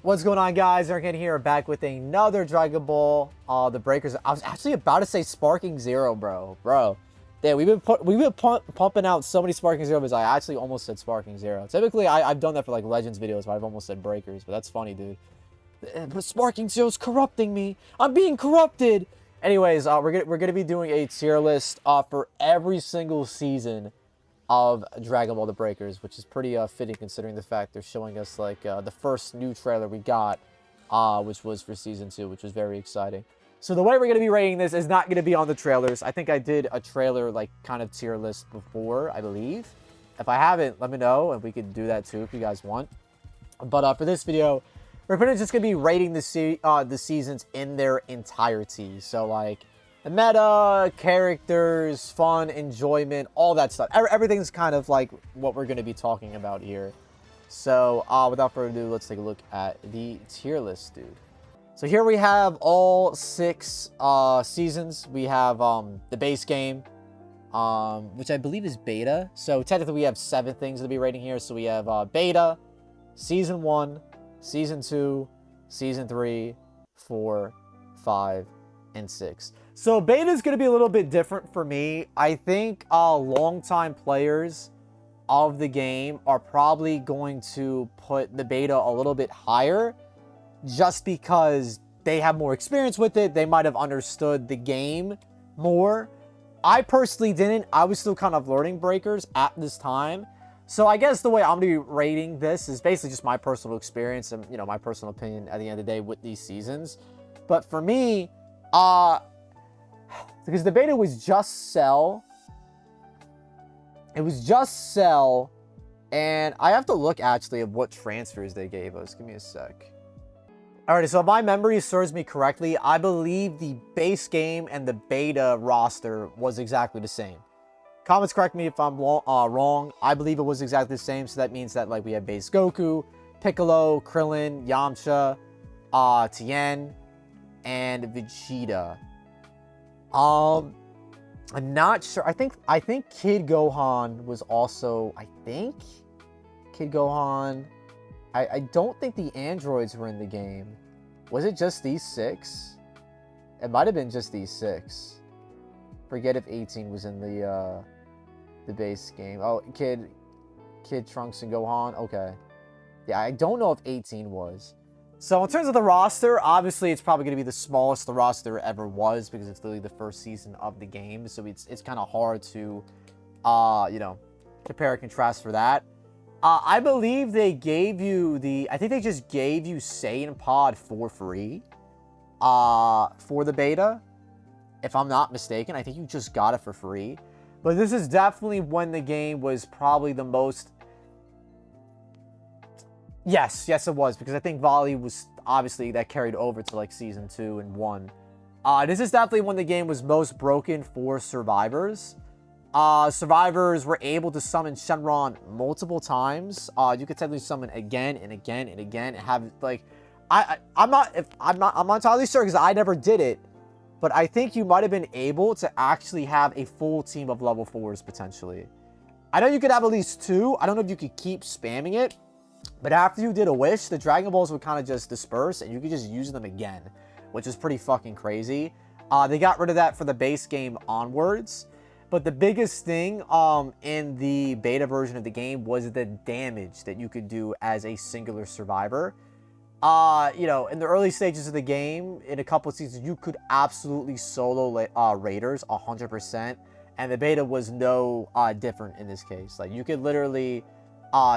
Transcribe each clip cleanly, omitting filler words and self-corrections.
What's going on, guys? Ironcane here, back with another Dragon Ball the Breakers. I was actually about to say Sparking Zero, bro. Damn, we've been pumping out so many Sparking Zeros. I actually almost said Sparking Zero. Typically, I've done that for like Legends videos where I've almost said Breakers, but that's funny, dude. But Sparking Zero's corrupting me. I'm being corrupted. Anyways, we're gonna be doing a tier list for every single season of Dragon Ball the Breakers, which is pretty fitting considering the fact they're showing us like the first new trailer we got, which was for season 2, which was very exciting. So the way we're going to be rating this is not going to be on the trailers. I think I did a trailer like kind of tier list before, I believe. If I haven't, let me know and we can do that too if you guys want. But for this video, we're pretty just going to be rating the seasons in their entirety. So like the meta, characters, fun, enjoyment, all that stuff. Everything's kind of like what we're going to be talking about here. So without further ado, let's take a look at the tier list, dude. So here we have all 6 seasons. We have the base game, which I believe is beta. So technically we have 7 things to be rating here. So we have beta, season 1, season 2, season 3, 4, 5, and 6. So beta is going to be a little bit different for me. I think longtime players of the game are probably going to put the beta a little bit higher just because they have more experience with it. They might have understood the game more. I personally didn't. I was still kind of learning Breakers at this time. So I guess the way I'm going to be rating this is basically just my personal experience and, you know, my personal opinion at the end of the day with these seasons. But for me, because the beta was just Cell. It was just Cell. And I have to look, actually, at what transfers they gave us. Give me a sec. Alright, so if my memory serves me correctly, I believe the base game and the beta roster was exactly the same. Comments correct me if I'm wrong. I believe it was exactly the same. So that means that like we have base Goku, Piccolo, Krillin, Yamcha, Tien, and Vegeta. I'm not sure. I think Kid Gohan was also, Kid Gohan. I don't think the androids were in the game. Was it just these 6? It might have been just these 6. Forget if 18 was in the base game. Oh, Kid Trunks and Gohan. Okay. Yeah, I don't know if 18 was. So in terms of the roster, obviously it's probably going to be the smallest the roster ever was because it's literally the first season of the game. So it's kind of hard to, you know, compare and contrast for that. I believe they gave you I think they just gave you Saiyan Pod for free for the beta. If I'm not mistaken, I think you just got it for free. But this is definitely when the game was probably the most... Yes, it was. Because I think Volley was obviously that carried over to like season 2 and 1. This is definitely when the game was most broken for survivors. Survivors were able to summon Shenron multiple times. You could technically summon again and again and again and have like, I'm not entirely sure because I never did it, but I think you might have been able to actually have a full team of level 4s potentially. I know you could have at least 2. I don't know if you could keep spamming it, but after you did a wish, the Dragon Balls would kind of just disperse and you could just use them again, which is pretty fucking crazy. They got rid of that for the base game onwards. But the biggest thing in the beta version of the game was the damage that you could do as a singular survivor. You know, in the early stages of the game, in a couple of seasons, you could absolutely solo raiders 100%. And the beta was no different in this case. Like, you could literally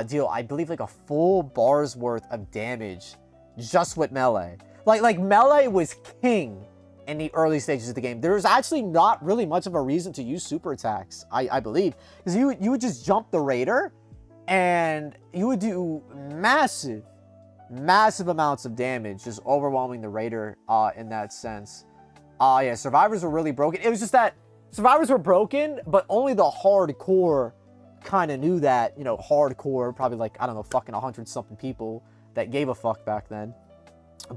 deal, I believe, like a full bar's worth of damage just with melee. Like melee was king in the early stages of the game. There was actually not really much of a reason to use super attacks, I believe. Because you would just jump the raider, and you would do massive amounts of damage, just overwhelming the raider in that sense. Yeah, survivors were really broken. It was just that survivors were broken, but only the hardcore kind of knew that. You know, hardcore, probably like, I don't know, fucking 100-something people that gave a fuck back then.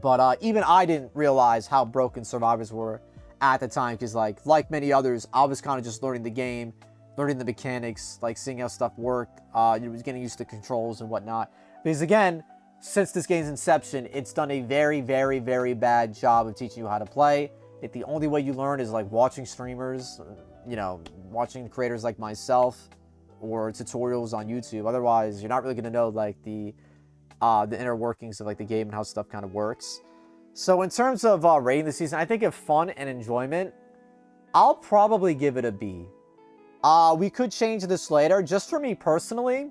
But even I didn't realize how broken survivors were at the time, because like many others, I was kind of just learning the game, learning the mechanics, like seeing how stuff worked. You was getting used to controls and whatnot. Because again, since this game's inception, it's done a very, very, very bad job of teaching you how to play. I think the only way you learn is like watching streamers, you know, watching creators like myself or tutorials on YouTube. Otherwise, you're not really going to know like the inner workings of like the game and how stuff kind of works. So in terms of rating the season, I think of fun and enjoyment, I'll probably give it a B. We could change this later. Just for me personally,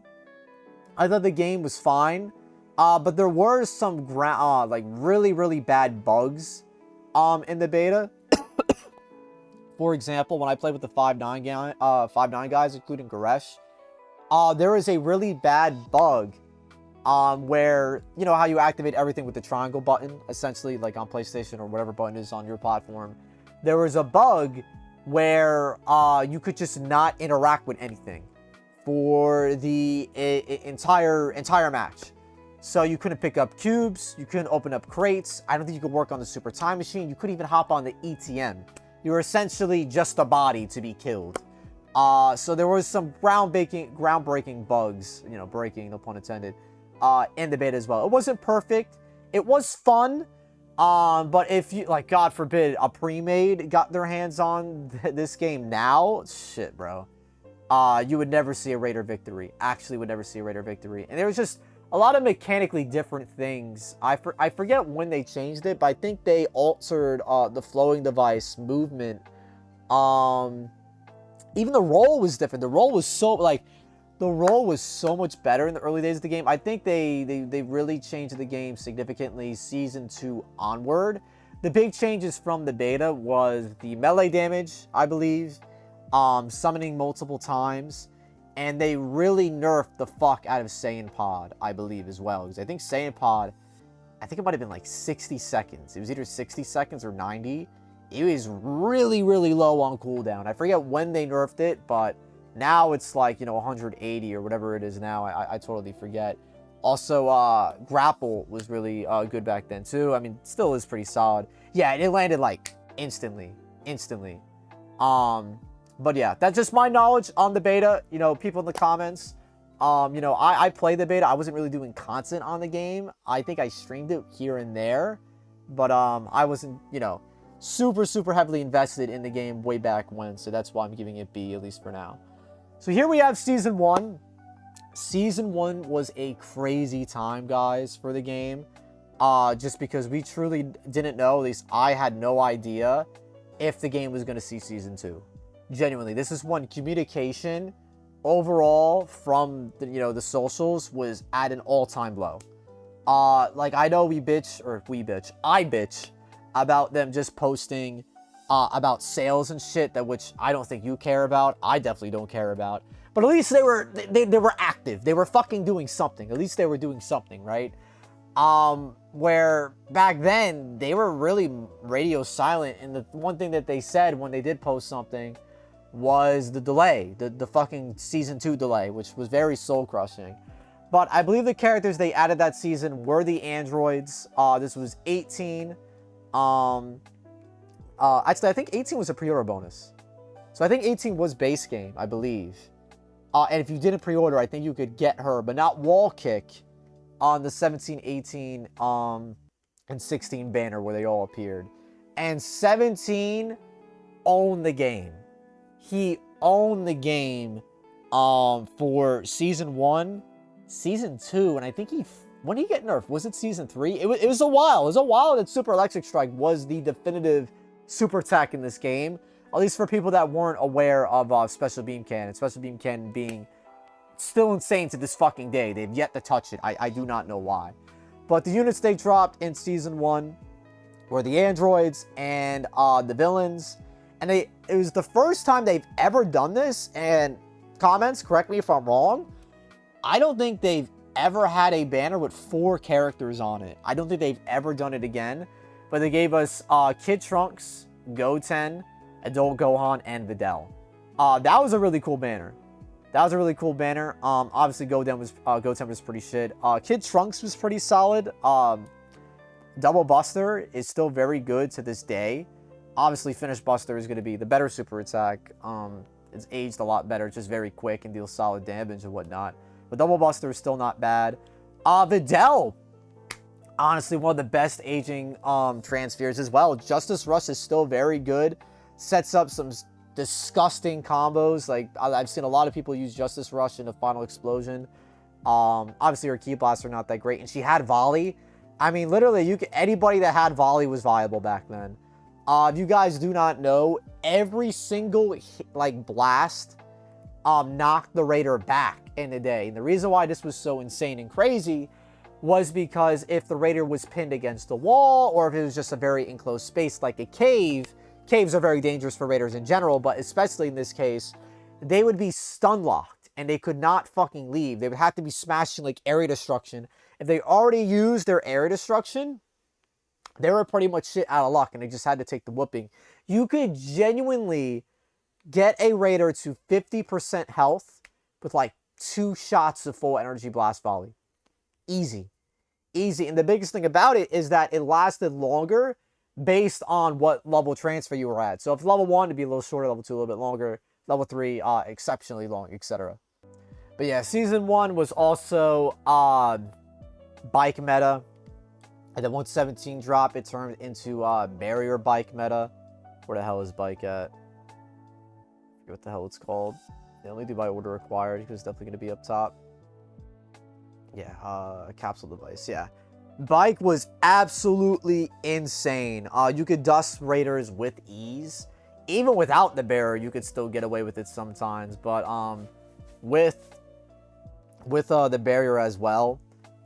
I thought the game was fine. But there were some like really, really bad bugs in the beta. For example, when I played with the 5'9" guys, including Goresh, there is a really bad bug where, you know how you activate everything with the triangle button, essentially, like on PlayStation or whatever button is on your platform. There was a bug where you could just not interact with anything for the entire match. So you couldn't pick up cubes, you couldn't open up crates, I don't think you could work on the super time machine, you couldn't even hop on the ETM. You were essentially just a body to be killed. So there was some groundbreaking bugs, you know, breaking, no pun intended, in the beta as well. It wasn't perfect, it was fun, but if you, like, God forbid, a pre-made got their hands on this game now, shit, bro. You would never see a Raider victory. Actually would never see a Raider victory. And there was just a lot of mechanically different things. I forget when they changed it, but I think they altered the flowing device movement. Even the roll was different. The roll was so, like, the roll was so much better in the early days of the game. I think they really changed the game significantly Season 2 onward. The big changes from the beta was the melee damage, I believe, summoning multiple times, and they really nerfed the fuck out of Saiyan Pod, I believe, as well. Because I think Saiyan Pod, I think it might have been like 60 seconds. It was either 60 seconds or 90. It was really, really low on cooldown. I forget when they nerfed it, but now it's like, you know, 180 or whatever it is now. I totally forget. Also, grapple was really good back then, too. I mean, still is pretty solid. Yeah, it landed, like, instantly. But yeah, that's just my knowledge on the beta. You know, people in the comments, you know, I played the beta. I wasn't really doing content on the game. I think I streamed it here and there, but I wasn't, you know, super heavily invested in the game way back when. So that's why I'm giving it B, at least for now. So here we have Season 1. Season 1 was a crazy time, guys, for the game. Just because we truly didn't know, at least I had no idea, if the game was going to see Season 2. Genuinely, this is when communication overall from the, you know, the socials was at an all-time low. Like, I know I bitch about them just posting about sales and shit, that which I don't think you care about. I definitely don't care about. But at least they were active. They were fucking doing something. At least they were doing something, right? Where back then they were really radio silent, and the one thing that they said when they did post something was the delay, the fucking Season 2 delay, which was very soul-crushing. But I believe the characters they added that season were the androids. This was 18. Actually, I think 18 was a pre-order bonus. So I think 18 was base game, I believe. And if you didn't pre-order, I think you could get her, but not wall kick, on the 17, 18, and 16 banner where they all appeared. And 17 owned the game. He owned the game for Season 1, Season 2, and I think when did he get nerfed? Was it Season 3? It was a while. It was a while that Super Electric Strike was the definitive super tech in this game. At least for people that weren't aware of Special Beam Cannon. Special Beam Cannon being still insane to this fucking day. They've yet to touch it. I do not know why. But the units they dropped in Season 1 were the androids and the villains. And it was the first time they've ever done this. And comments, correct me if I'm wrong, I don't think they've ever had a banner with 4 characters on it. I don't think they've ever done it again. But they gave us Kid Trunks, Goten, Adult Gohan, and Videl. That was a really cool banner. Obviously, Goten was pretty shit. Kid Trunks was pretty solid. Double Buster is still very good to this day. Obviously, Finish Buster is going to be the better super attack. It's aged a lot better. It's just very quick and deals solid damage and whatnot. But Double Buster is still not bad. Videl Honestly, one of the best aging Transpheres as well. Justice Rush is still very good. Sets up some disgusting combos. Like, I've seen a lot of people use Justice Rush in the Final Explosion. Obviously, her Ki Blasts are not that great. And she had Volley. I mean, literally, anybody that had Volley was viable back then. If you guys do not know, every single, like, blast knocked the Raider back in the day. And the reason why this was so insane and crazy was because if the Raider was pinned against a wall, or if it was just a very enclosed space like a cave, caves are very dangerous for Raiders in general, but especially in this case, they would be stun locked and they could not fucking leave. They would have to be smashing like area destruction. If they already used their area destruction, they were pretty much shit out of luck and they just had to take the whooping. You could genuinely get a Raider to 50% health with like 2 shots of full energy blast volley. Easy. Easy. And the biggest thing about it is that it lasted longer based on what level transfer you were at. So if level 1, it'd be a little shorter, level 2, a little bit longer, level 3, exceptionally long, etc. But yeah, Season 1 was also bike meta. And then once 17 dropped, it turned into barrier bike meta. Where the hell is bike at? I forget what the hell it's called. They only do by order required because it's definitely going to be up top. Yeah, capsule device, yeah. Bike was absolutely insane. You could dust Raiders with ease. Even without the barrier, you could still get away with it sometimes. But with the barrier as well,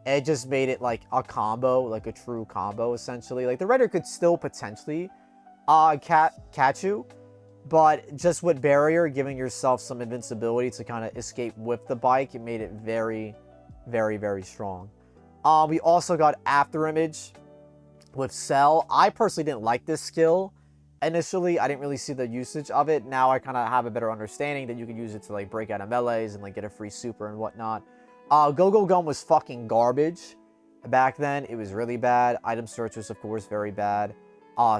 it just made it like a combo, like a true combo, essentially. Like, the Raider could still potentially catch you, but just with barrier, giving yourself some invincibility to kind of escape with the bike, it made it very, very, very strong. We also got After Image with Cell. I personally didn't like this skill initially. I didn't really see the usage of it. Now I kind of have a better understanding that you can use it to like break out of melees and like get a free super and whatnot. Go-Go Gun was fucking garbage back then. It was really bad. Item Search was, of course, very bad.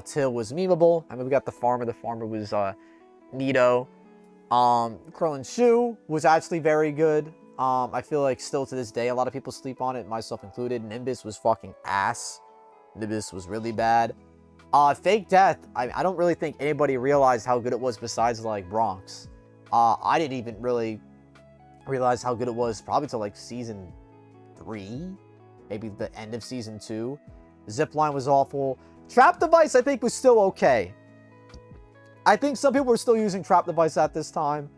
Till was memeable. I mean, we got the Farmer. The Farmer was neato. Curl and Shoe was actually very good. I feel like still to this day, a lot of people sleep on it, myself included. Nimbus was fucking ass. Nimbus was really bad. Fake Death, I don't really think anybody realized how good it was besides, like, Bronx. I didn't even really realize how good it was probably till, like, Season 3. Maybe the end of Season 2. Zipline was awful. Trap Device, I think, was still okay. I think some people were still using Trap Device at this time.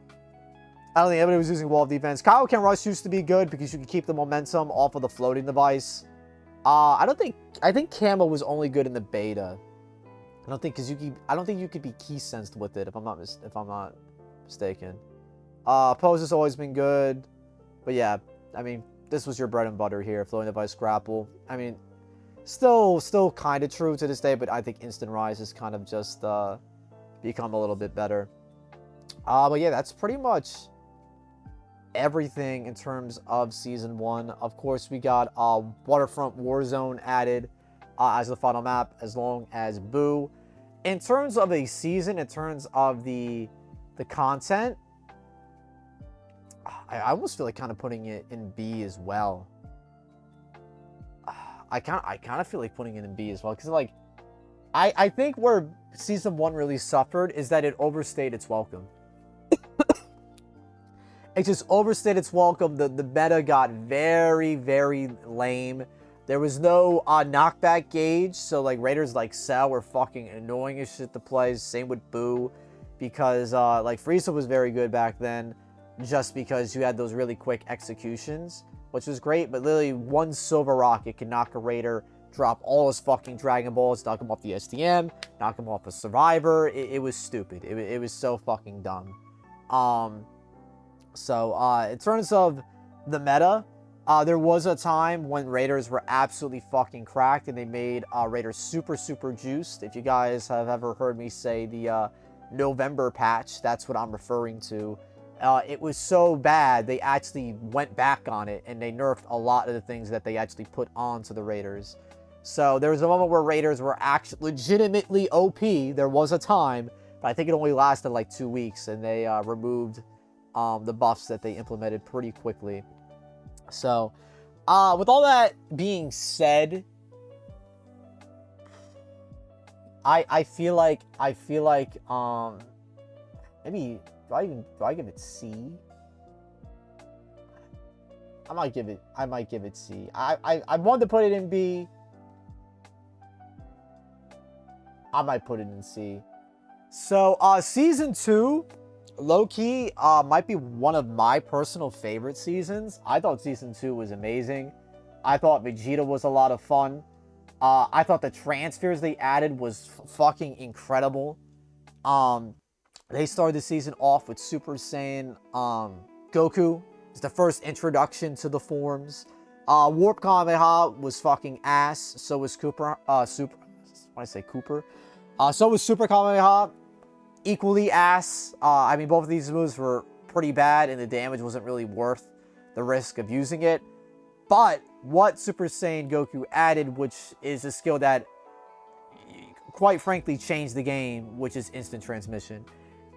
I don't think everybody was using Wall of Defense. Kaioken Rush used to be good because you could keep the momentum off of the floating device. I think Camo was only good in the beta. I don't think you could be key sensed with it if I'm not mistaken. Pose has always been good. But yeah, I mean, this was your bread and butter here, floating device grapple. I mean, still kind of true to this day, but I think Instant Rise has kind of just become a little bit better. But yeah, that's pretty much everything in terms of Season 1. Of course, we got Waterfront Warzone added as the final map, as long as Boo. In terms of a season, in terms of the content, I almost feel like kind of putting it in B as well. I kind of feel like putting it in B as well, because like I think where Season 1 really suffered is that it overstayed its welcome. It just overstayed its welcome. The meta got very, very lame. There was no knockback gauge, so like Raiders like Cell were fucking annoying as shit to play. Same with Boo, because like Frieza was very good back then, just because you had those really quick executions, which was great. But literally one silver rocket can knock a Raider, drop all his fucking Dragon Balls, knock him off the STM, knock him off a Survivor. It was stupid. It was so fucking dumb. So in terms of the meta, there was a time when Raiders were absolutely fucking cracked, and they made Raiders super, super juiced. If you guys have ever heard me say the November patch, that's what I'm referring to. It was so bad, they actually went back on it, and they nerfed a lot of the things that they actually put onto the Raiders. So there was a moment where Raiders were actually legitimately OP. There was a time, but I think it only lasted like 2 weeks, and they removed the buffs that they implemented pretty quickly. So, with all that being said, I feel like maybe do I give it C? I might give it C. I wanted to put it in B. I might put it in C. So season 2, low-key, might be one of my personal favorite seasons. I thought season 2 was amazing. I thought Vegeta was a lot of fun. I thought the transfers they added was fucking incredible. They started the season off with Super Saiyan Goku. It's the first introduction to the forms. Warp Kamehameha was fucking ass. So was Cooper. So was Super Kamehameha. Equally ass. I mean, both of these moves were pretty bad, and the damage wasn't really worth the risk of using it. But what Super Saiyan Goku added, which is a skill that, quite frankly, changed the game, which is instant transmission.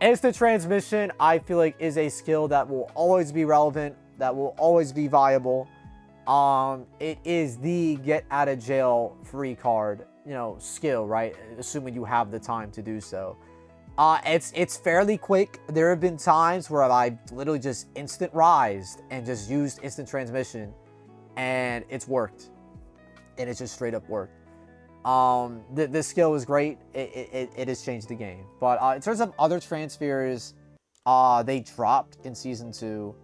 Instant transmission, I feel like, is a skill that will always be relevant, that will always be viable. It is the get out of jail free card, skill, right? Assuming you have the time to do so. It's fairly quick. There have been times where I literally just instant rised and just used instant transmission, and it's worked. And it just straight up worked. This skill was great. It has changed the game. But in terms of other transfers, they dropped in season 2.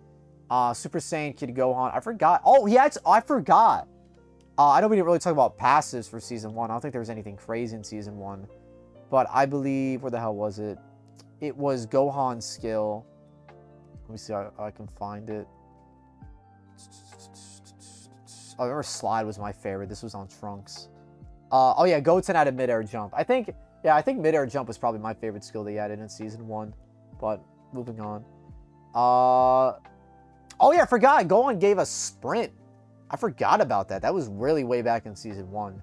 Super Saiyan Kid Gohan. I forgot. Oh, yeah, I forgot. I know we didn't really talk about passives for season 1. I don't think there was anything crazy in season 1. But I believe, where the hell was it? It was Gohan's skill. Let me see if I can find it. I remember Slide was my favorite. This was on Trunks. Oh yeah, Goten had a mid-air jump. I think mid-air jump was probably my favorite skill they added in season 1. But moving on. Oh yeah, I forgot. Gohan gave us sprint. I forgot about that. That was really way back in season 1. I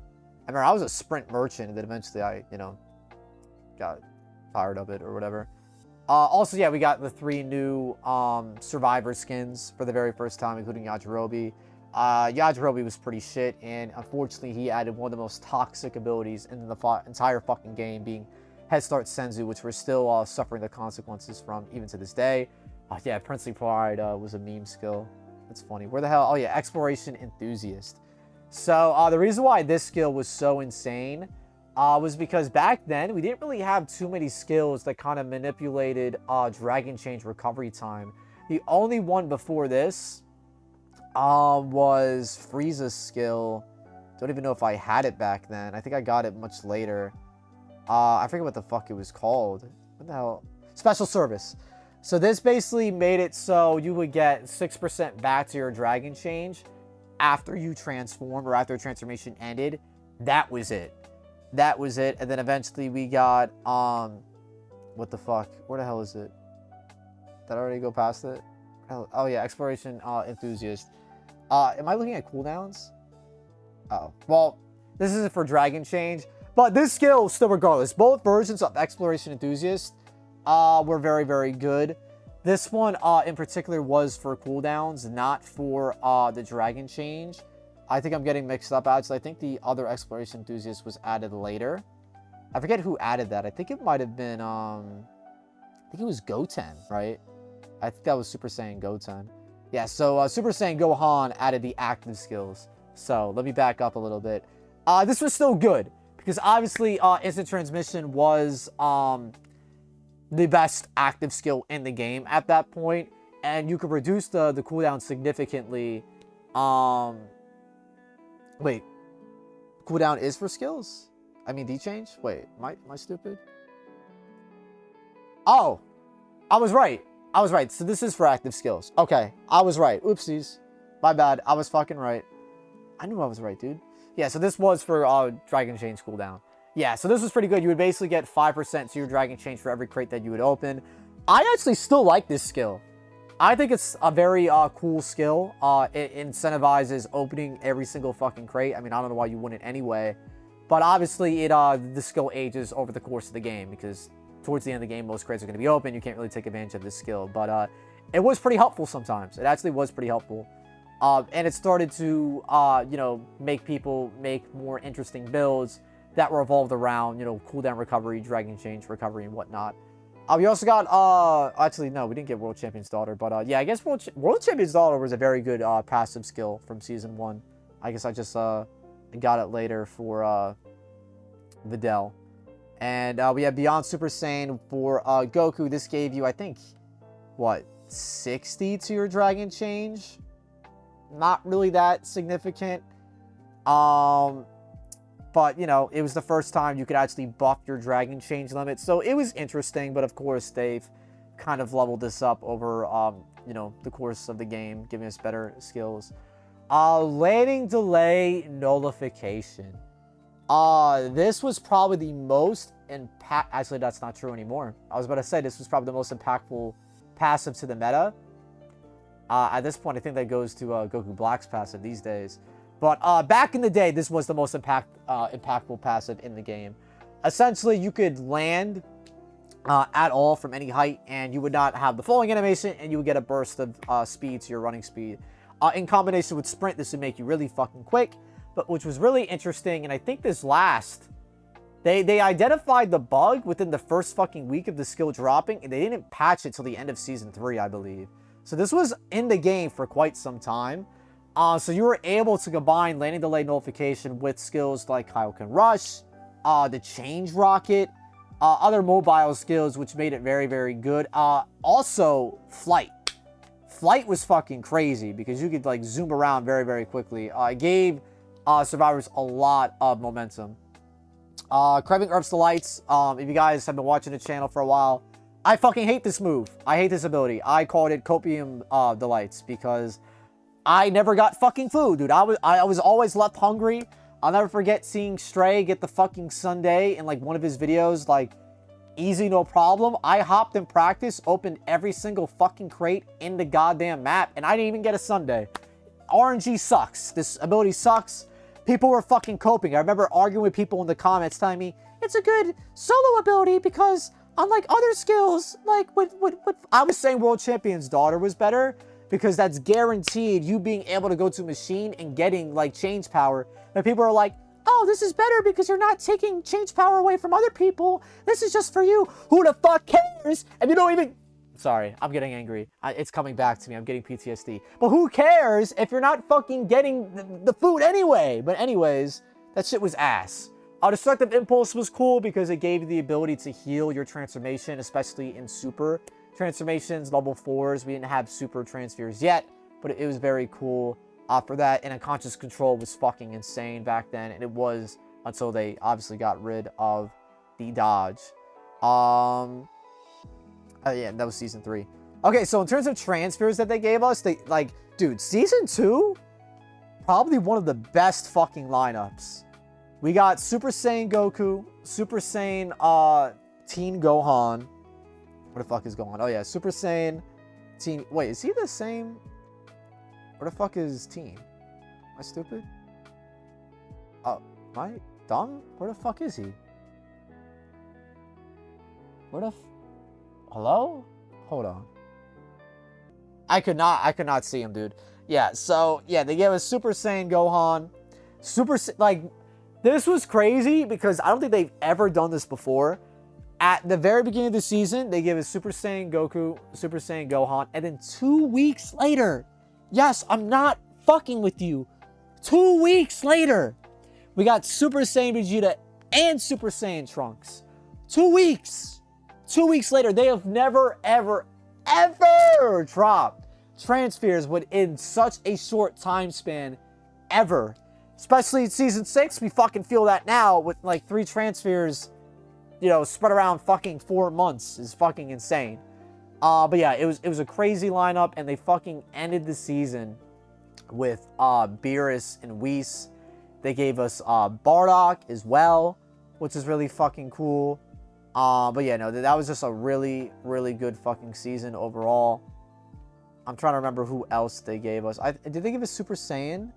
remember I was a sprint merchant, and then eventually I, got tired of it or whatever. Also, yeah, we got the 3 new Survivor skins for the very first time, including Yajirobe. Yajirobe was pretty shit, and unfortunately, he added one of the most toxic abilities in the entire fucking game, being Head Start Senzu, which we're still suffering the consequences from even to this day. Yeah, Princely Pride was a meme skill. That's funny. Where the hell? Oh yeah, Exploration Enthusiast. So the reason why this skill was so insane was because back then we didn't really have too many skills that kind of manipulated Dragon Change recovery time. The only one before this was Frieza's skill. Don't even know if I had it back then. I think I got it much later. I forget what the fuck it was called. What the hell? Special Service. So this basically made it so you would get 6% back to your Dragon Change after you transformed or after transformation ended. That was it. That was it. And then eventually we got, what the fuck? Where the hell is it? Did I already go past it? Oh yeah, Exploration Enthusiast. Am I looking at cooldowns? Oh, well, this isn't for Dragon Change, but this skill, still regardless, both versions of Exploration Enthusiast were very, very good. This one in particular was for cooldowns, not for the Dragon Change. I think I'm getting mixed up, actually. I think the other Exploration Enthusiast was added later. I forget who added that. I think it might have been, I think it was Goten, right? I think that was Super Saiyan Goten. Yeah, so Super Saiyan Gohan added the active skills. So let me back up a little bit. This was still good, because obviously Instant Transmission was the best active skill in the game at that point, and you could reduce the cooldown significantly. Wait, cooldown is for skills? I mean, D-change? Wait, am I stupid? Oh, I was right. I was right. So this is for active skills. Okay, I was right. Oopsies. My bad. I was fucking right. I knew I was right, dude. Yeah, so this was for Dragon Change cooldown. Yeah, so this was pretty good. You would basically get 5% to your Dragon Change for every crate that you would open. I actually still like this skill. I think it's a very cool skill. It incentivizes opening every single fucking crate. I mean, I don't know why you wouldn't anyway. But obviously, the skill ages over the course of the game, because towards the end of the game, most crates are going to be open. You can't really take advantage of this skill. But it was pretty helpful sometimes. It actually was pretty helpful. And it started to, make people make more interesting builds that revolved around, you know, cooldown recovery, Dragon Change recovery, and whatnot. We also got, actually, no, we didn't get World Champion's Daughter, but, yeah, I guess World Champion's Daughter was a very good, passive skill from Season 1. I guess I just, got it later for, Videl. And, we have Beyond Super Saiyan for, Goku. This gave you, I think, what, 60 to your Dragon Change? Not really that significant. But, you know, it was the first time you could actually buff your Dragon Change limit. So it was interesting, but of course they've kind of leveled this up over, you know, the course of the game, giving us better skills. Landing delay nullification. This was probably the most actually, that's not true anymore. I was about to say this was probably the most impactful passive to the meta. At this point, I think that goes to Goku Black's passive these days. But back in the day, this was the most impactful passive in the game. Essentially, you could land at all from any height, and you would not have the falling animation, and you would get a burst of speed to your running speed. In combination with sprint, this would make you really fucking quick, but which was really interesting. And I think this last, they identified the bug within the first fucking week of the skill dropping, and they didn't patch it till the end of Season 3, I believe. So this was in the game for quite some time. So you were able to combine landing delay nullification with skills like Kaioken Rush, the Change Rocket, other mobile skills, which made it very, very good. Also, Flight. Flight was fucking crazy because you could like zoom around very, very quickly. It gave survivors a lot of momentum. Craving Herbs Delights. If you guys have been watching the channel for a while, I fucking hate this move. I hate this ability. I called it Copium Delights because I never got fucking food, dude. I was always left hungry. I'll never forget seeing Stray get the fucking sundae in like one of his videos, like easy, no problem. I hopped in practice, opened every single fucking crate in the goddamn map, and I didn't even get a sundae. RNG sucks. This ability sucks. People were fucking coping. I remember arguing with people in the comments telling me it's a good solo ability because unlike other skills, like I was saying World Champion's Daughter was better, because that's guaranteed you being able to go to machine and getting like change power. And people are like, oh, this is better because you're not taking change power away from other people. This is just for you. Who the fuck cares? And you don't even... Sorry, I'm getting angry. It's coming back to me. I'm getting PTSD. But who cares if you're not fucking getting the food anyway? But anyways, that shit was ass. Destructive Impulse was cool because it gave you the ability to heal your transformation, especially in super transformations, level 4s. We didn't have super transfers yet, but it was very cool for that. And Unconscious Control was fucking insane back then, and it was until they obviously got rid of the dodge. Yeah, that was Season 3. Okay, so in terms of transfers that they gave us, they, like, dude, Season 2, probably one of the best fucking lineups. We got Super Saiyan Goku, Super Saiyan, Teen Gohan. What the fuck is going on? Oh, yeah, Super Saiyan, Teen... Wait, is he the same? Where the fuck is Teen? Am I stupid? Oh, am I dumb? Where the fuck is he? Where the Hello? Hold on. I could not see him, dude. Yeah, so, yeah, they gave us Super Saiyan Gohan. Like, this was crazy because I don't think they've ever done this before. At the very beginning of the season, they gave us Super Saiyan Goku, Super Saiyan Gohan, and then 2 weeks later, yes, I'm not fucking with you, 2 weeks later, we got Super Saiyan Vegeta and Super Saiyan Trunks. 2 weeks. 2 weeks later, they have never, ever, ever dropped transfers within such a short time span, ever. Especially in Season 6, we fucking feel that now with like 3 transfers, you know, spread around fucking 4 months is fucking insane. But yeah, it was a crazy lineup, and they fucking ended the season with Beerus and Whis. They gave us Bardock as well, which is really fucking cool. But yeah, no, that was just a really, really good fucking season overall. I'm trying to remember who else they gave us. Did they give us Super Saiyan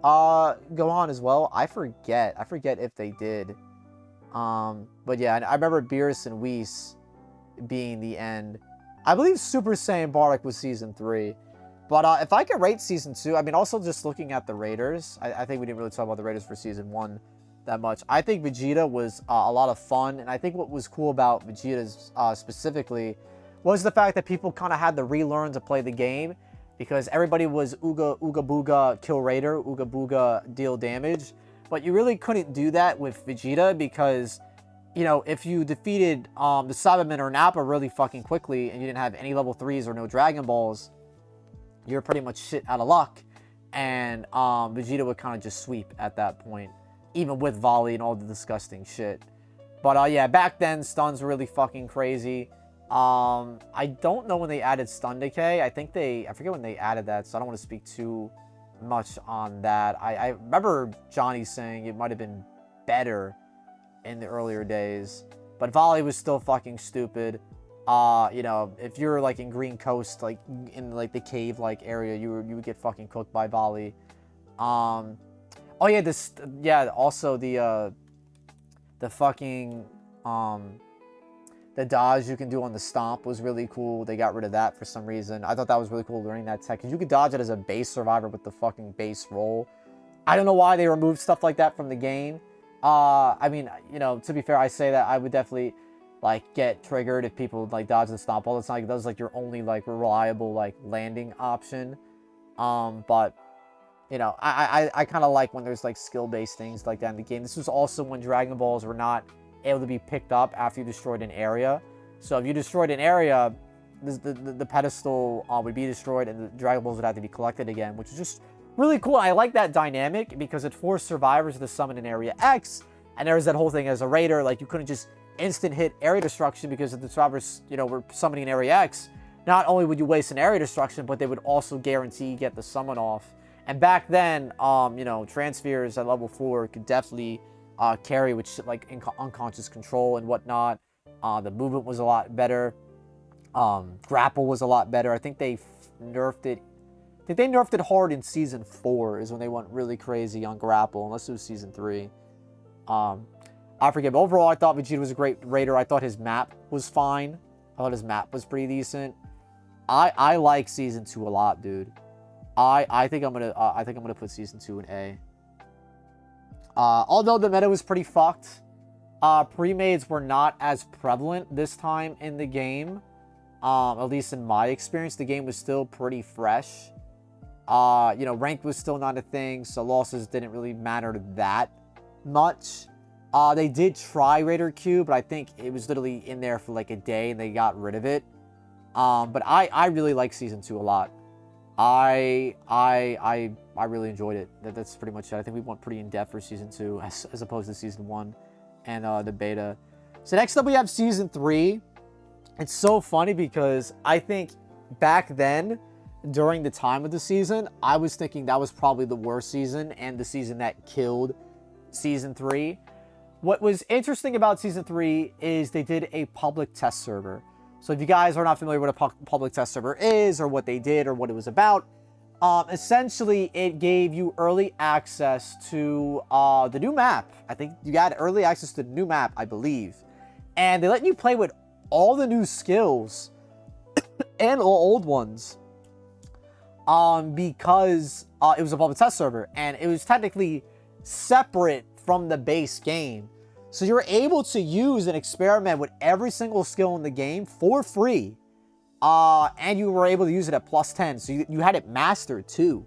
Gohan as well? I forget if they did. But yeah, I remember Beerus and Whis being the end. I believe Super Saiyan Bardock was Season 3. But if I could rate Season 2, I mean, also just looking at the Raiders, I think we didn't really talk about the Raiders for Season 1. that much. I think Vegeta was a lot of fun, and I think what was cool about Vegeta's specifically was the fact that people kind of had to relearn to play the game, because everybody was Ooga Booga kill Raider, Ooga Booga deal damage, but you really couldn't do that with Vegeta because, you know, if you defeated the Cybermen or Nappa really fucking quickly and you didn't have any level 3s or no Dragon Balls, you're pretty much shit out of luck, and Vegeta would kind of just sweep at that point, even with volley and all the disgusting shit. But yeah, back then stuns were really fucking crazy. I don't know when they added stun decay. I forget when they added that, so I don't want to speak too much on that. I remember Johnny saying it might have been better in the earlier days, but volley was still fucking stupid. You know, if you're like in Green Coast, like in like the cave like area, you would get fucking cooked by volley. Oh yeah, also the fucking the dodge you can do on the stomp was really cool. They got rid of that for some reason. I thought that was really cool learning that tech, because you could dodge it as a base survivor with the fucking base roll. I don't know why they removed stuff like that from the game. I mean, you know, to be fair, I say that I would definitely like get triggered if people like dodge the stomp ball. It's not like that was like your only like reliable like landing option. But you know, I kind of like when there's like skill-based things like that in the game. This was also when Dragon Balls were not able to be picked up after you destroyed an area. So if you destroyed an area, the pedestal would be destroyed and the Dragon Balls would have to be collected again, which is just really cool. I like that dynamic because it forced survivors to summon in Area X, and there was that whole thing as a raider, like you couldn't just instant hit area destruction, because if the survivors, you know, were summoning in Area X, not only would you waste an area destruction, but they would also guarantee you get the summon off. And back then, you know, Transpheres at level 4 could definitely carry with shit like unconscious control and whatnot. The movement was a lot better. Grapple was a lot better. I think they nerfed it. I think they nerfed it hard in Season 4 is when they went really crazy on grapple, unless it was Season 3. I forget, but overall, I thought Vegeta was a great raider. I thought his map was fine. I thought his map was pretty decent. I like Season 2 a lot, dude. I think I'm gonna put Season 2 in A. Although the meta was pretty fucked, pre-mades were not as prevalent this time in the game. At least in my experience, the game was still pretty fresh. You know, ranked was still not a thing, so losses didn't really matter that much. They did try Raider Q, but I think it was literally in there for like a day and they got rid of it. But I really like Season 2 a lot. I really enjoyed it. That's pretty much it. I think we went pretty in-depth for Season 2 as opposed to Season 1 and the beta. So next up we have Season 3. It's so funny because I think back then, during the time of the season, I was thinking that was probably the worst season and the season that killed Season 3. What was interesting about Season 3 is they did a public test server. So if you guys are not familiar with what a public test server is, or what they did, or what it was about, essentially it gave you early access to the new map. I think you got early access to the new map, I believe. And they let you play with all the new skills and all old ones. Because it was a public test server, and it was technically separate from the base game. So you're able to use and experiment with every single skill in the game for free. And you were able to use it at +10. So you had it mastered too,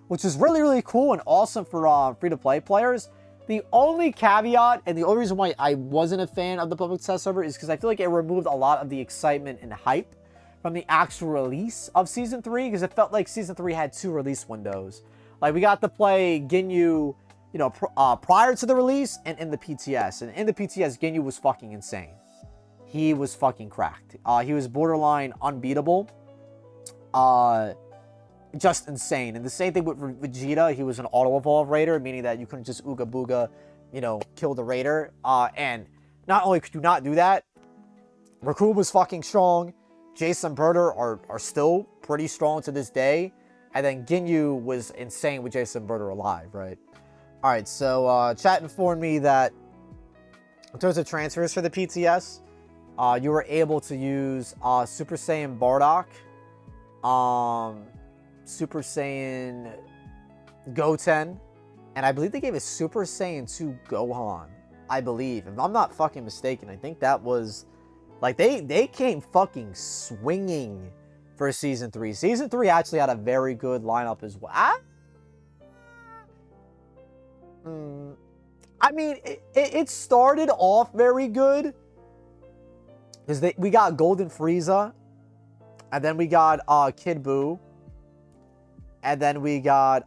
which is really, really cool and awesome for free-to-play players. The only caveat, and the only reason why I wasn't a fan of the public test server, is because I feel like it removed a lot of the excitement and hype from the actual release of Season 3, because it felt like Season 3 had 2 release windows. Like, we got to play Ginyu, you know, prior to the release and in the PTS. And in the PTS, Ginyu was fucking insane. He was fucking cracked. He was borderline unbeatable. Just insane. And the same thing with Vegeta. He was an auto-evolve raider, meaning that you couldn't just ooga booga, you know, kill the raider. And not only could you not do that, Goku was fucking strong. Jason Birder are still pretty strong to this day. And then Ginyu was insane with Jason Birder alive, right? Alright, so chat informed me that in terms of transfers for the PTS, you were able to use Super Saiyan Bardock, Super Saiyan Goten, And I believe they gave a Super Saiyan 2 Gohan. I believe. If I'm not fucking mistaken, I think that was... Like, they came fucking swinging for Season 3. Season 3 actually had a very good lineup as well. I mean, it started off very good. Because we got Golden Frieza. And then we got Kid Buu. And then we got...